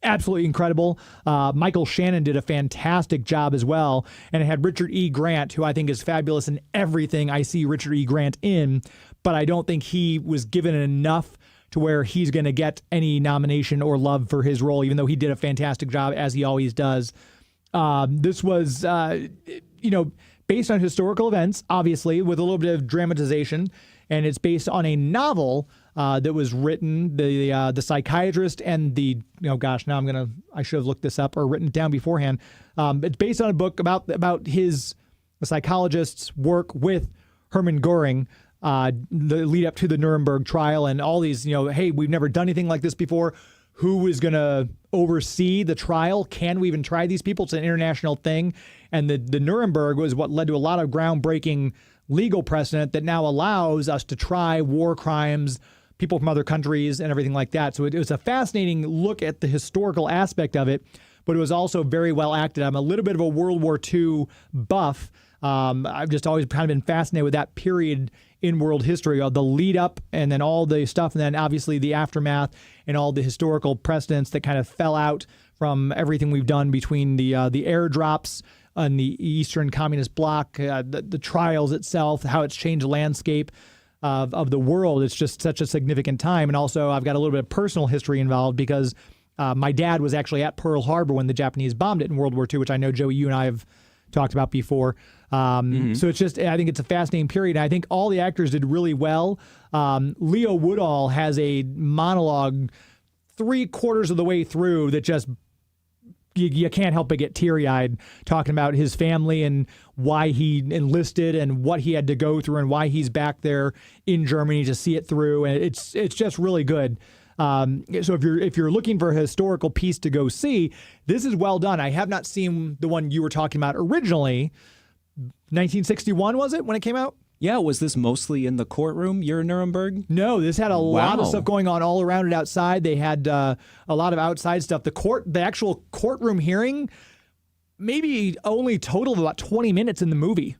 absolutely incredible. Michael Shannon did a fantastic job as well. And it had Richard E. Grant, who I think is fabulous in everything I see Richard E. Grant in, but I don't think he was given enough to where he's going to get any nomination or love for his role, even though he did a fantastic job, as he always does. This was, based on historical events, obviously, with a little bit of dramatization, and it's based on a novel that was written, the psychiatrist and I should have looked this up or written it down beforehand. It's based on a book about the psychologist's work with Hermann Goering, the lead up to the Nuremberg trial, and all these, hey, we've never done anything like this before. Who is going to oversee the trial? Can we even try these people? It's an international thing. And the Nuremberg was what led to a lot of groundbreaking legal precedent that now allows us to try war crimes, people from other countries, and everything like that. So it was a fascinating look at the historical aspect of it, but it was also very well acted. I'm a little bit of a World War II buff. I've just always kind of been fascinated with that period in world history, the lead up and then all the stuff, and then obviously the aftermath and all the historical precedents that kind of fell out from everything we've done between the airdrops and the Eastern Communist Bloc, the trials itself, how it's changed the landscape of the world. It's just such a significant time. And also I've got a little bit of personal history involved because my dad was actually at Pearl Harbor when the Japanese bombed it in World War II, which I know, Joey, you and I have talked about before. So it's just, I think it's a fascinating period. I think all the actors did really well. Leo Woodall has a monologue 3/4 of the way through that just, you can't help but get teary-eyed, talking about his family and why he enlisted and what he had to go through and why he's back there in Germany to see it through. And it's just really good. So if you're looking for a historical piece to go see, this is well done. I have not seen the one you were talking about originally. 1961, was it, when it came out? Yeah, was this mostly in the courtroom, your Nuremberg? No, this had a lot of stuff going on all around it outside. They had a lot of outside stuff. The actual courtroom hearing, maybe only total of about 20 minutes in the movie.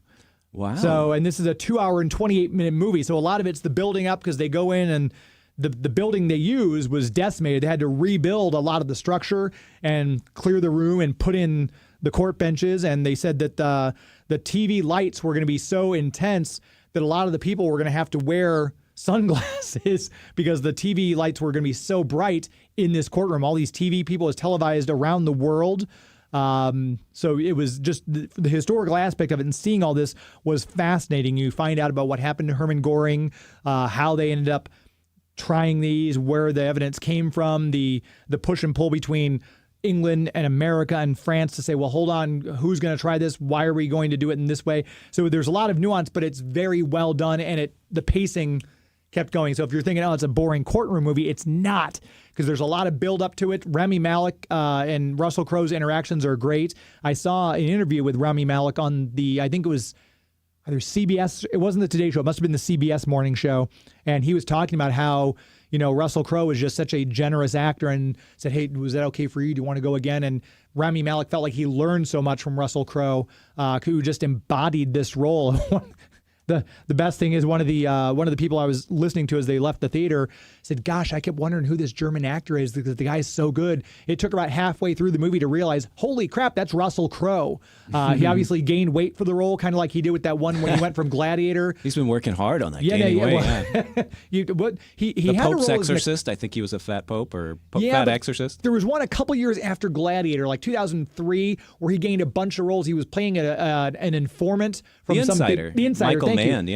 Wow. So, and this is a 2-hour and 28-minute movie. So a lot of it's the building up because they go in and the building they used was decimated. They had to rebuild a lot of the structure and clear the room and put in the court benches. And they said that the TV lights were going to be so intense that a lot of the people were going to have to wear sunglasses because the TV lights were going to be so bright in this courtroom. All these TV people, is televised around the world. So it was just the historical aspect of it, and seeing all this was fascinating. You find out about what happened to Hermann Göring, how they ended up trying these, where the evidence came from, the push and pull between England and America and France to say, well, hold on, who's going to try this? Why are we going to do it in this way? So there's a lot of nuance, but it's very well done, and the pacing kept going. So if you're thinking, oh, it's a boring courtroom movie, it's not, because there's a lot of build up to it. Rami Malek and Russell Crowe's interactions are great. I saw an interview with Rami Malek on I think it was either CBS. It wasn't the Today Show. It must have been the CBS morning show. And he was talking about how, Russell Crowe was just such a generous actor and said, hey, was that okay for you? Do you want to go again? And Rami Malek felt like he learned so much from Russell Crowe, who just embodied this role. The best thing is one of the people I was listening to as they left the theater said, gosh, I kept wondering who this German actor is because the guy's so good. It took about halfway through the movie to realize, holy crap, that's Russell Crowe. He obviously gained weight for the role, kind of like he did with that one when he went from Gladiator. He's been working hard on that. Gaining weight. He the had Pope's a role Exorcist. I think he was a fat Pope or fat Exorcist. There was one a couple years after Gladiator, like 2003, where he gained a bunch of roles. He was playing an informant from The Insider. The Insider. Michael Mann, you.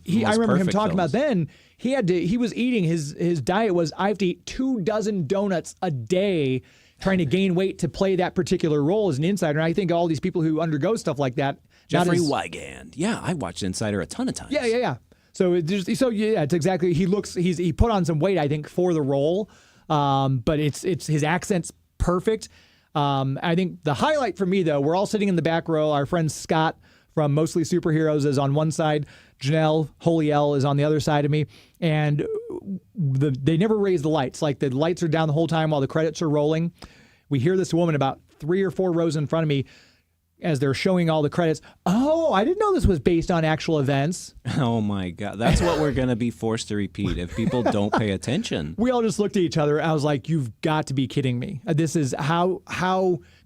yeah. I remember him talking about then. He was eating his diet was, I have to eat 24 donuts a day, trying to gain weight to play that particular role as an insider. And I think all these people who undergo stuff like that, Jeffrey Wigand. Yeah, I watched Insider a ton of times. Yeah. So it's exactly. He put on some weight, I think, for the role. But it's his accent's perfect. I think the highlight for me, though, we're all sitting in the back row. Our friend Scott from Mostly Superheroes is on one side. Janelle Holiel is on the other side of me. And they never raise the lights. Like, the lights are down the whole time while the credits are rolling. We hear this woman about 3 or 4 rows in front of me as they're showing all the credits. Oh, I didn't know this was based on actual events. Oh, my God. That's what we're going to be forced to repeat if people don't pay attention. We all just looked at each other. I was like, you've got to be kidding me. This is how,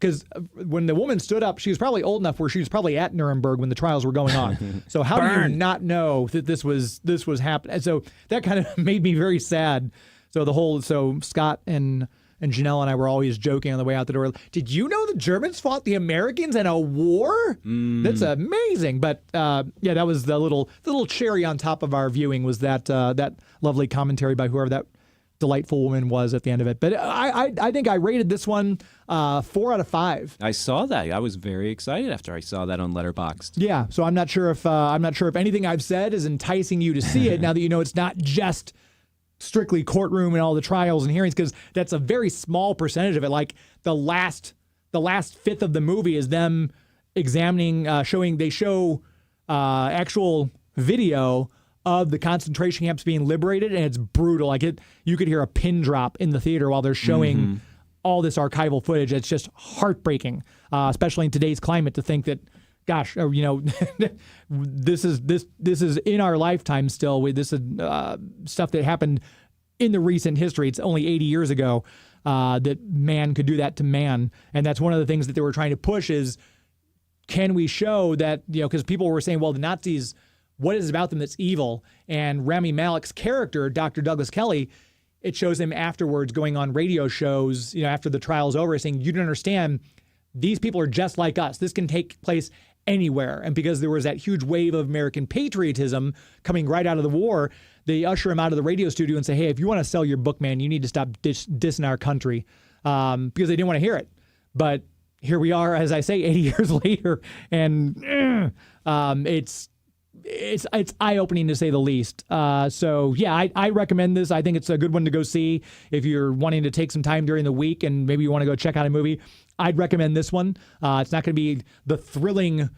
because when the woman stood up, she was probably old enough where she was probably at Nuremberg when the trials were going on. So how do you not know that this was happening? And so that kind of made me very sad. So Scott and Janelle and I were always joking on the way out the door. Did you know the Germans fought the Americans in a war? That's amazing. But that was the little cherry on top of our viewing, was that lovely commentary by whoever that delightful woman was at the end of it. But I think I rated this one 4 out of 5. I saw that. I was very excited after I saw that on Letterboxd. Yeah. So I'm not sure if anything I've said is enticing you to see it now that you know it's not just strictly courtroom and all the trials and hearings, because that's a very small percentage of it. Like the last fifth of the movie is them examining, they show actual video of the concentration camps being liberated, and it's brutal. Like you could hear a pin drop in the theater while they're showing all this archival footage. It's just heartbreaking, especially in today's climate, to think that, gosh, this is in our lifetime still. This is stuff that happened in the recent history. It's only 80 years ago that man could do that to man. And that's one of the things that they were trying to push is, can we show that, because people were saying, well, the Nazis, what is it about them that's evil? And Rami Malek's character, Dr. Douglas Kelly, it shows him afterwards going on radio shows, after the trial's over, saying, you don't understand, these people are just like us. This can take place anywhere. And because there was that huge wave of American patriotism coming right out of the war, they usher him out of the radio studio and say, hey, if you want to sell your book, man, you need to stop dissing our country, because they didn't want to hear it. But here we are, as I say, 80 years later, and it's eye-opening to say the least. I recommend this. I think it's a good one to go see if you're wanting to take some time during the week and maybe you want to go check out a movie. I'd recommend this one. It's not going to be the thrilling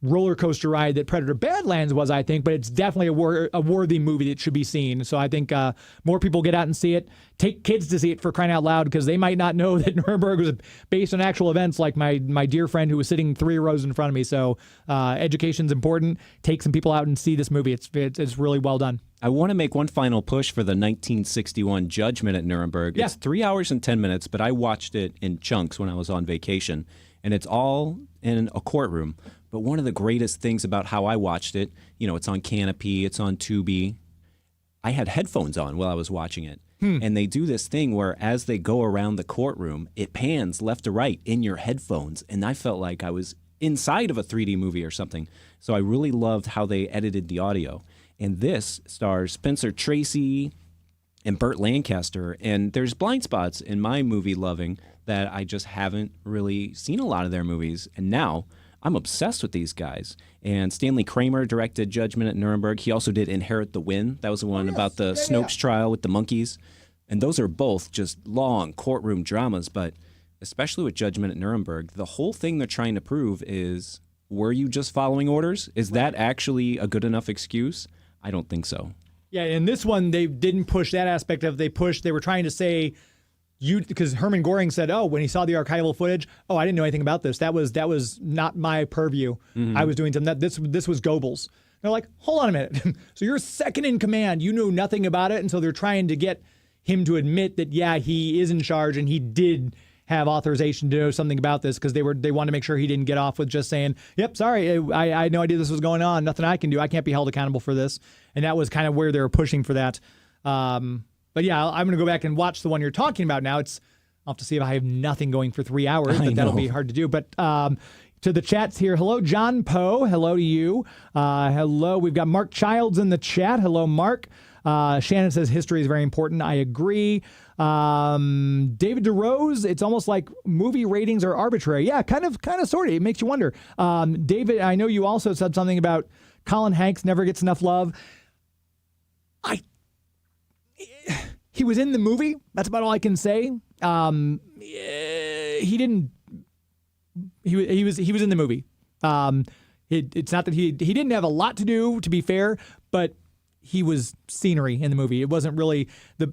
roller coaster ride that Predator Badlands was, I think, but it's definitely a worthy movie that should be seen. So I think more people get out and see it. Take kids to see it, for crying out loud, because they might not know that Nuremberg was based on actual events, like my dear friend who was sitting 3 rows in front of me. So education's important. Take some people out and see this movie. It's really well done. I want to make one final push for the 1961 judgment at Nuremberg. Yeah. It's 3 hours and 10 minutes, but I watched it in chunks when I was on vacation, and it's all in a courtroom. But one of the greatest things about how I watched it, it's on Canopy, it's on Tubi. I had headphones on while I was watching it. And they do this thing where as they go around the courtroom, it pans left to right in your headphones. And I felt like I was inside of a 3D movie or something. So I really loved how they edited the audio. And this stars Spencer Tracy and Burt Lancaster. And there's blind spots in my movie loving that I just haven't really seen a lot of their movies. And now I'm obsessed with these guys. And Stanley Kramer directed Judgment at Nuremberg. He also did Inherit the Wind. That was the one about the Snopes trial with the monkeys. And those are both just long courtroom dramas. But especially with Judgment at Nuremberg, the whole thing they're trying to prove is, were you just following orders? Is that actually a good enough excuse? I don't think so. Yeah, in this one, they didn't push that aspect of they were trying to say, because Hermann Göring said, when he saw the archival footage, I didn't know anything about this. That was not my purview. I was doing something. This was Goebbels. They're like, hold on a minute. So you're second in command. You knew nothing about it. And so they're trying to get him to admit that, he is in charge and he did have authorization to know something about this, because they wanted to make sure he didn't get off with just saying, yep, sorry, I had no idea this was going on. Nothing I can do. I can't be held accountable for this. And that was kind of where they were pushing for that. But yeah, I'm going to go back and watch the one you're talking about now. I'll have to see if I have nothing going for 3 hours, but that'll be hard to do. But to the chats here, hello, John Poe. Hello to you. Hello, we've got Mark Childs in the chat. Hello, Mark. Shannon says history is very important. I agree. David DeRose, it's almost like movie ratings are arbitrary. Yeah, kind of, sort of. It makes you wonder. David, I know you also said something about Colin Hanks never gets enough love. He was in the movie. That's about all I can say. He didn't. He was in the movie. It's not that he didn't have a lot to do, to be fair, but he was scenery in the movie. It wasn't really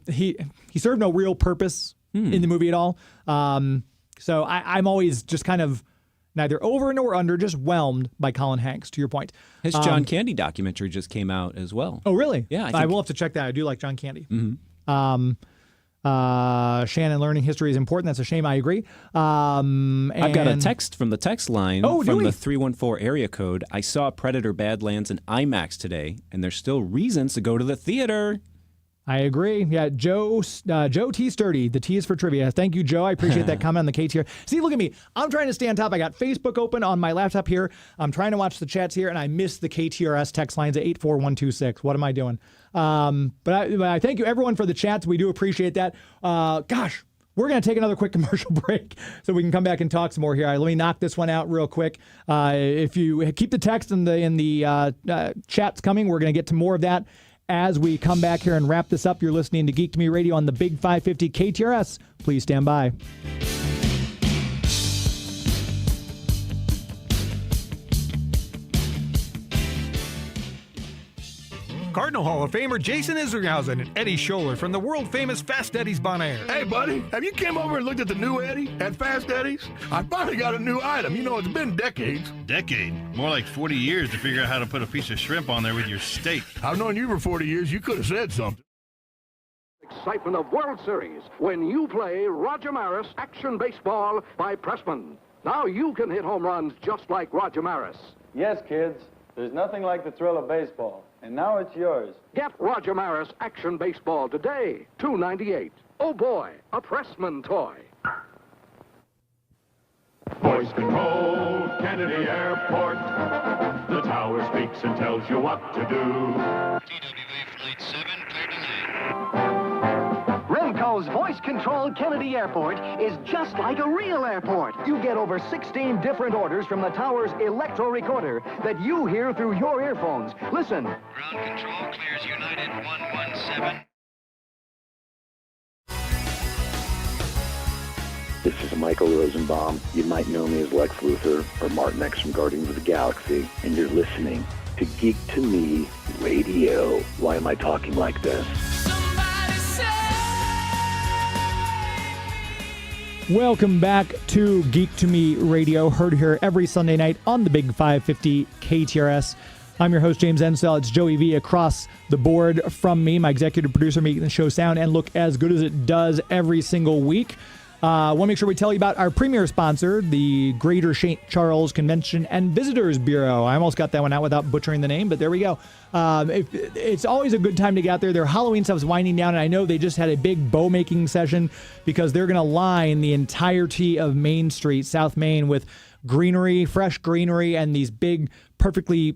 he served no real purpose in the movie at all. So I'm always just kind of neither over nor under, just whelmed by Colin Hanks, to your point. His John Candy documentary just came out as well. Oh, really? Yeah. I will have to check that. I do like John Candy. Mm-hmm. Shannon, learning history is important. That's a shame. I agree. I've got a text from the text line from the 314 area code. I saw Predator Badlands in IMAX today, and there's still reasons to go to the theater. I agree. Yeah, Joe T. Sturdy. The T is for trivia. Thank you, Joe. I appreciate that comment on the KTR. See, look at me. I'm trying to stay on top. I got Facebook open on my laptop here. I'm trying to watch the chats here, and I missed the KTRS text lines at 84126. What am I doing? But I thank you, everyone, for the chats. We do appreciate that. Gosh, we're going to take another quick commercial break so we can come back and talk some more here. Let me knock this one out real quick. If you keep the text in the chats coming, we're going to get to more of that as we come back here and wrap this up. You're listening to Geek to Me Radio on the Big 550 KTRS. Please stand by. Cardinal Hall of Famer Jason Isringhausen and Eddie Scholler from the world-famous Fast Eddie's Bon Air. Hey, buddy, have you came over and looked at the new Eddie at Fast Eddie's? I finally got a new item. You know, it's been decades. Decade? More like 40 years to figure out how to put a piece of shrimp on there with your steak. I've known you for 40 years. You could have said something. Excitement of World Series when you play Roger Maris Action Baseball by Pressman. Now you can hit home runs just like Roger Maris. Yes, kids, there's nothing like the thrill of baseball. And now it's yours. Get Roger Maris Action Baseball today, $2.98. Oh boy, a Pressman toy. Voice control, Kennedy Airport. The tower speaks and tells you what to do. TWA Flight 7, clear to land. Remco's Voice Control Kennedy Airport is just like a real airport. You get over 16 different orders from the tower's electro recorder that you hear through your earphones. Listen. Ground control clears United 117. This is Michael Rosenbaum. You might know me as Lex Luthor or Martin X from Guardians of the Galaxy, and you're listening to Geek to Me Radio. Why am I talking like this? Welcome back to Geek to Me Radio, heard here every Sunday night on the Big 550 KTRS. I'm your host, James Ensell. It's Joey V across the board from me, my executive producer, making the show sound and look as good as it does every single week. Want to make sure we tell you about our premier sponsor, the Greater St. Charles Convention and Visitors Bureau. I almost got that one out without butchering the name, but there we go. It's always a good time to get out there. Their Halloween stuff is winding down, and I know they just had a big bow making session because they're going to line the entirety of Main Street, South Main, with greenery, fresh greenery, and these big, perfectly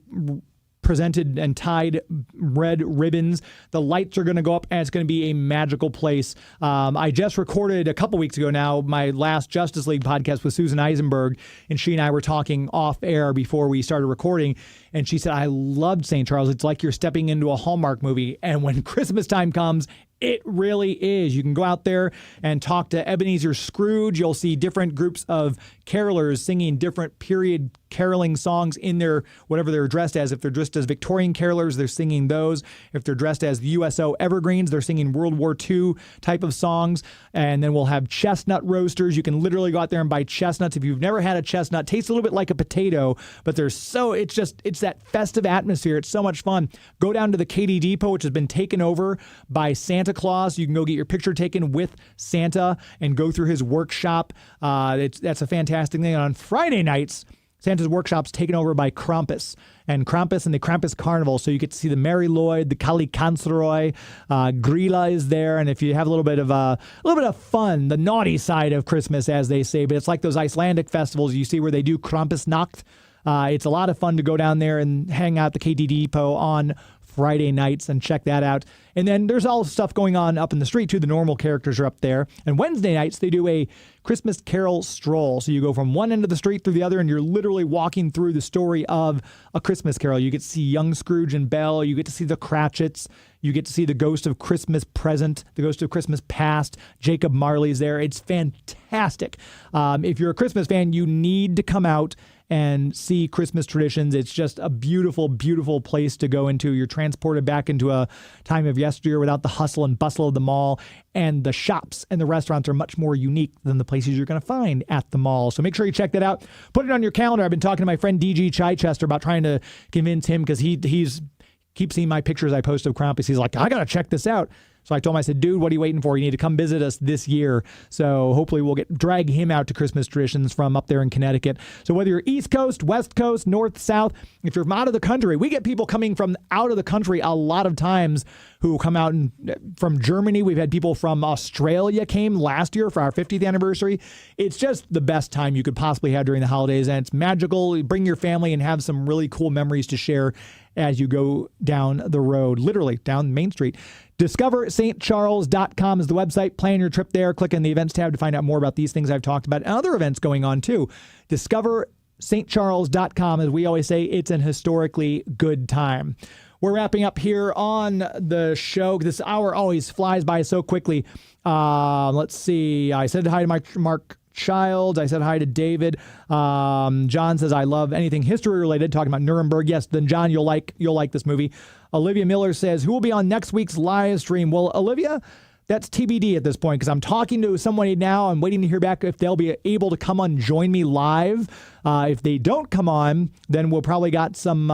presented and tied red ribbons. The lights are going to go up, and it's going to be a magical place. I just recorded a couple weeks ago now my last Justice League podcast with Susan Eisenberg, and she and I were talking off air before we started recording, and she said, I loved St. Charles. It's like you're stepping into a Hallmark movie, and when Christmas time comes, it really is. You can go out there and talk to Ebenezer Scrooge. You'll see different groups of carolers singing different period caroling songs in their whatever they're dressed as. If they're dressed as Victorian carolers, they're singing those. If they're dressed as the USO Evergreens, they're singing World War II type of songs. And then we'll have chestnut roasters. You can literally go out there and buy chestnuts. If you've never had a chestnut, tastes a little bit it's a potato, but it's that festive atmosphere. It's so much fun. Go down to the Katy Depot, which has been taken over by Santa Claus. You can go get your picture taken with Santa and go through his workshop. That's a fantastic thing. And on Friday nights, Santa's workshop's taken over by Krampus and the Krampus Carnival. So you get to see the Mary Lloyd, the Kali Kanzleroi, Grilla is there. And if you have a little bit of fun, the naughty side of Christmas, as they say, but it's like those Icelandic festivals you see where they do Krampusnacht. It's a lot of fun to go down there and hang out at the KD Depot on Friday nights and check that out. And then there's all stuff going on up in the street too. The normal characters are up there. And Wednesday nights they do a Christmas Carol stroll. So you go from one end of the street through the other and you're literally walking through the story of a Christmas Carol. You get to see young Scrooge and Belle. You get to see the Cratchits. You get to see the Ghost of Christmas Present, the Ghost of Christmas Past. Jacob Marley's there. It's fantastic. If you're a Christmas fan, you need to come out and see Christmas traditions. It's just a beautiful, beautiful place to go into. You're transported back into a time of yesteryear without the hustle and bustle of the mall. And the shops and the restaurants are much more unique than the places you're going to find at the mall. So make sure you check that out. Put it on your calendar. I've been talking to my friend DG Chichester about trying to convince him because he's keeps seeing my pictures I post of Krampus. He's like, I got to check this out. So I told him, I said, dude, what are you waiting for? You need to come visit us this year. So hopefully we'll drag him out to Christmas traditions from up there in Connecticut. So whether you're East Coast, West Coast, North, South, if you're from out of the country, we get people coming from out of the country a lot of times who come out from Germany. We've had people from Australia came last year for our 50th anniversary. It's just the best time you could possibly have during the holidays, and it's magical. You bring your family and have some really cool memories to share as you go down the road, literally down Main Street. DiscoverStCharles.com is the website. Plan your trip there. Click on the events tab to find out more about these things I've talked about and other events going on too. DiscoverStCharles.com, as we always say, it's an historically good time. We're wrapping up here on the show. This hour always flies by so quickly. Let's see. I said hi to Mark Childs. I said hi to David. John says, I love anything history related, talking about Nuremberg. Yes, then John, you'll like this movie. Olivia Miller says, who will be on next week's live stream? Well, Olivia, that's TBD at this point because I'm talking to somebody now. I'm waiting to hear back if they'll be able to come on and join me live. If they don't come on, then we'll probably got some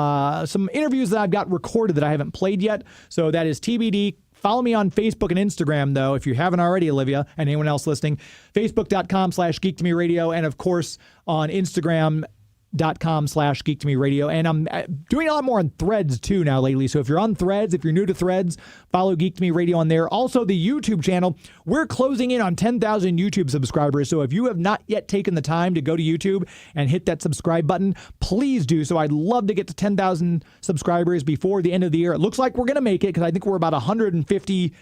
interviews that I've got recorded that I haven't played yet. So that is TBD. Follow me on Facebook and Instagram, though, if you haven't already, Olivia, and anyone else listening. Facebook.com/GeekToMeRadio, and, of course, on Instagram.com/GeekToMeRadio. And I'm doing a lot more on Threads, too, now lately. So if you're on Threads, if you're new to Threads, follow Geek to Me Radio on there. Also, the YouTube channel. We're closing in on 10,000 YouTube subscribers. So if you have not yet taken the time to go to YouTube and hit that subscribe button, please do so. I'd love to get to 10,000 subscribers before the end of the year. It looks like we're going to make it because I think we're about 150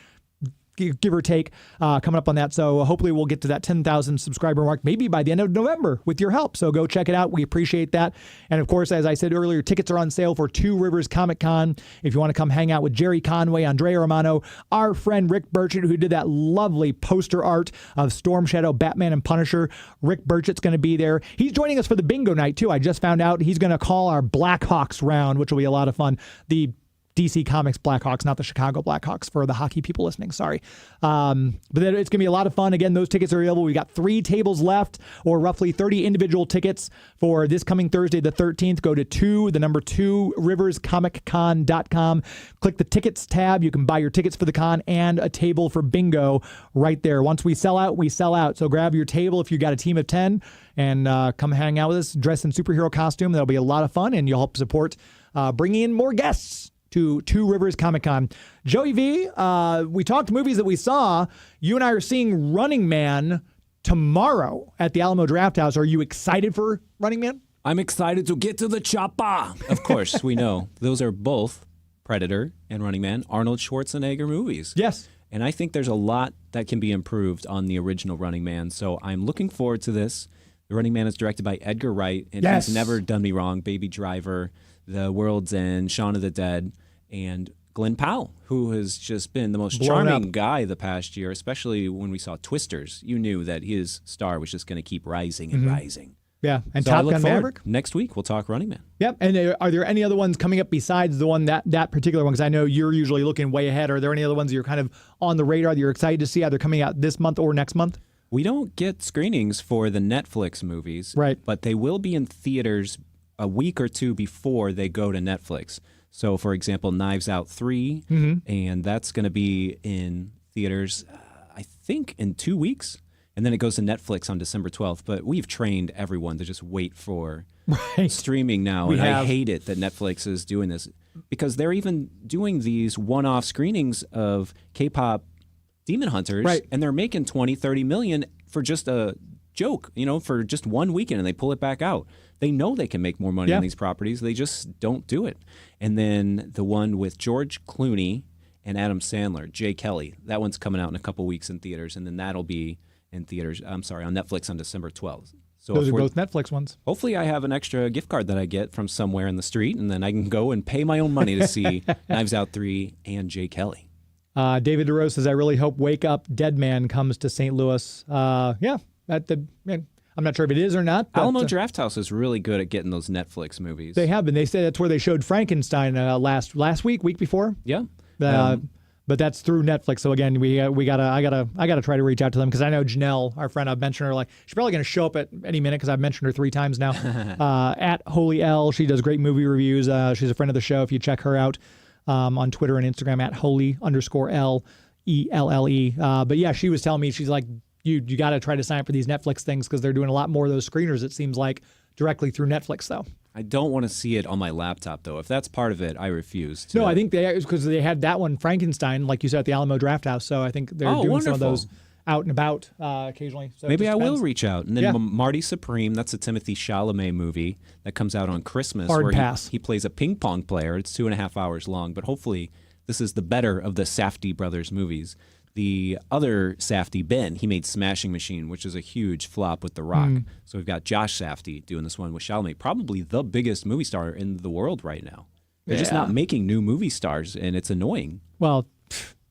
give or take, coming up on that. So hopefully we'll get to that 10,000 subscriber mark maybe by the end of November with your help. So go check it out. We appreciate that. And of course, as I said earlier, tickets are on sale for Two Rivers Comic Con. If you want to come hang out with Jerry Conway, Andrea Romano, our friend Rick Burchett, who did that lovely poster art of Storm Shadow, Batman, and Punisher. Rick Burchett's going to be there. He's joining us for the bingo night too. I just found out he's going to call our Blackhawks round, which will be a lot of fun. The DC Comics Blackhawks, not the Chicago Blackhawks for the hockey people listening. Sorry. But then it's going to be a lot of fun. Again, those tickets are available. We got 3 tables left, or roughly 30 individual tickets for this coming Thursday, the 13th. Go to 2 riverscomiccon.com. Click the tickets tab. You can buy your tickets for the con and a table for bingo right there. Once we sell out, we sell out. So grab your table if you got a team of 10 and come hang out with us, dress in superhero costume. That'll be a lot of fun, and you'll help support bringing in more guests to Two Rivers Comic Con. Joey V, we talked movies that we saw. You and I are seeing Running Man tomorrow at the Alamo Drafthouse. Are you excited for Running Man? I'm excited to get to the chopper. Of course, we know. Those are both Predator and Running Man, Arnold Schwarzenegger movies. Yes. And I think there's a lot that can be improved on the original Running Man. So I'm looking forward to this. The Running Man is directed by Edgar Wright, and he's never done me wrong. Baby Driver, The World's End, Shaun of the Dead, and Glenn Powell, who has just been the most charming guy the past year, especially when we saw Twisters. You knew that his star was just going to keep rising and rising. Yeah, and so Top Gun Maverick? Next week, we'll talk Running Man. Yep, and are there any other ones coming up besides the one that particular one? Because I know you're usually looking way ahead. Are there any other ones that you're kind of on the radar that you're excited to see either coming out this month or next month? We don't get screenings for the Netflix movies, right? But they will be in theaters a week or two before they go to Netflix. So, for example, Knives Out 3, and that's going to be in theaters, I think, in 2 weeks. And then it goes to Netflix on December 12th. But we've trained everyone to just wait for streaming now. I hate it that Netflix is doing this because they're even doing these one-off screenings of K-pop Demon Hunters, and they're making 20, 30 million for just a joke, for just one weekend, and they pull it back out. They know they can make more money on these properties. They just don't do it. And then the one with George Clooney and Adam Sandler, Jay Kelly, that one's coming out in a couple weeks in theaters, and then that'll be in theaters, on Netflix on December 12th. So those are both Netflix ones. Hopefully I have an extra gift card that I get from somewhere in the street, and then I can go and pay my own money to see Knives Out 3 and Jay Kelly. David DeRose says, I really hope Wake Up Dead Man comes to St. Louis. I'm not sure if it is or not. But, Alamo Drafthouse is really good at getting those Netflix movies. They have been. They said that's where they showed Frankenstein last week before. Yeah. But that's through Netflix. So again, I gotta try to reach out to them because I know Janelle, our friend, I've mentioned her. She's probably gonna show up at any minute because I've mentioned her 3 times now. At Holy L, she does great movie reviews. She's a friend of the show. If you check her out on Twitter and Instagram at Holy_LELLE. But yeah, she was telling me, she's like, you got to try to sign up for these Netflix things because they're doing a lot more of those screeners, it seems like, directly through Netflix, though. I don't want to see it on my laptop, though. If that's part of it, I refuse to. No, I think because they had that one, Frankenstein, like you said, at the Alamo Drafthouse. So I think they're doing some of those out and about occasionally. So maybe I will reach out. And then Marty Supreme, that's a Timothy Chalamet movie that comes out on Christmas. Hard pass. He plays a ping pong player. It's 2.5 hours long, but hopefully this is the better of the Safdie brothers movies. The other Safdie, Ben, he made Smashing Machine, which is a huge flop with The Rock. So we've got Josh Safdie doing this one with Chalamet, probably the biggest movie star in the world right now. They're just not making new movie stars, and it's annoying. Well,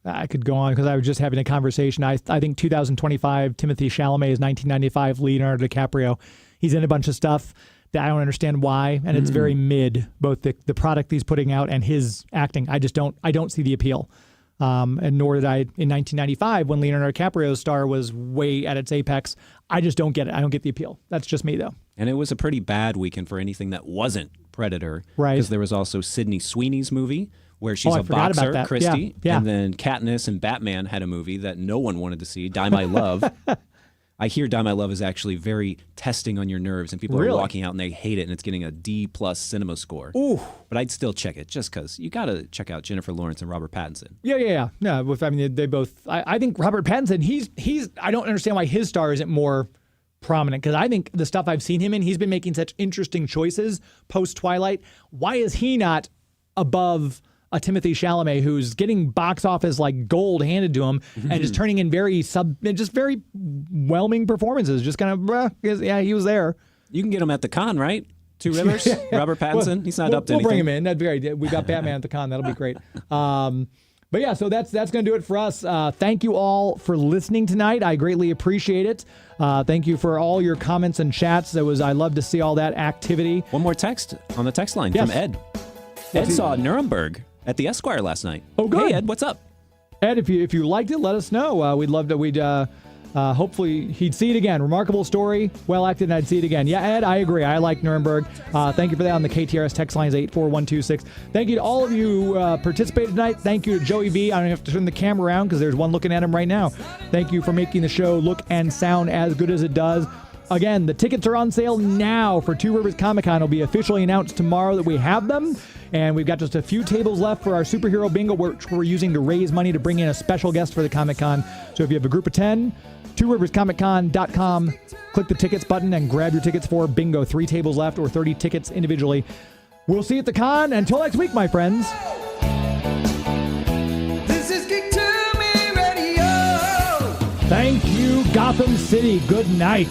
I could go on because I was just having a conversation. I think 2025, Timothy Chalamet is 1995, Leonardo DiCaprio. He's in a bunch of stuff that I don't understand why, and it's very mid, both the product he's putting out and his acting. I don't see the appeal. And nor did I in 1995 when Leonardo DiCaprio's star was way at its apex. I just don't get it. I don't get the appeal. That's just me, though. And it was a pretty bad weekend for anything that wasn't Predator. Right. Because there was also Sydney Sweeney's movie where she's a boxer, Christy. Yeah. And then Katniss and Batman had a movie that no one wanted to see, Die My Love. I hear Die My Love is actually very testing on your nerves, and people are walking out and they hate it, and it's getting a D+ cinema score. Ooh. But I'd still check it just because you got to check out Jennifer Lawrence and Robert Pattinson. Yeah. No, I mean, they both. I think Robert Pattinson. He's. I don't understand why his star isn't more prominent because I think the stuff I've seen him in, he's been making such interesting choices post Twilight. Why is he not above a Timothy Chalamet who's getting box office like gold handed to him and just turning in very whelming performances? Just kind of, he was there. You can get him at the con, right? Two Rivers, Robert Pattinson. He's not up to anything. We'll bring him in. That'd be great. We got Batman at the con. That'll be great. But yeah, so that's going to do it for us. Thank you all for listening tonight. I greatly appreciate it. Thank you for all your comments and chats. I love to see all that activity. One more text on the text line from Ed. Ed saw Nuremberg at the Esquire last night. Oh, good. Hey, Ed, what's up? Ed, if you liked it, let us know. We'd love to. Hopefully he'd see it again. Remarkable story, well acted, and I'd see it again. Yeah, Ed, I agree. I like Nuremberg. Thank you for that on the KTRS text lines 84126. Thank you to all of you who participated tonight. Thank you to Joey V. I don't have to turn the camera around because there's one looking at him right now. Thank you for making the show look and sound as good as it does. Again, the tickets are on sale now for Two Rivers Comic-Con. It'll be officially announced tomorrow that we have them. And we've got just a few tables left for our superhero bingo, which we're using to raise money to bring in a special guest for the Comic-Con. So if you have a group of 10, tworiverscomiccon.com, click the tickets button and grab your tickets for bingo. 3 tables left or 30 tickets individually. We'll see you at the con. Until next week, my friends. This is Geek to Me Radio. Thank you, Gotham City. Good night.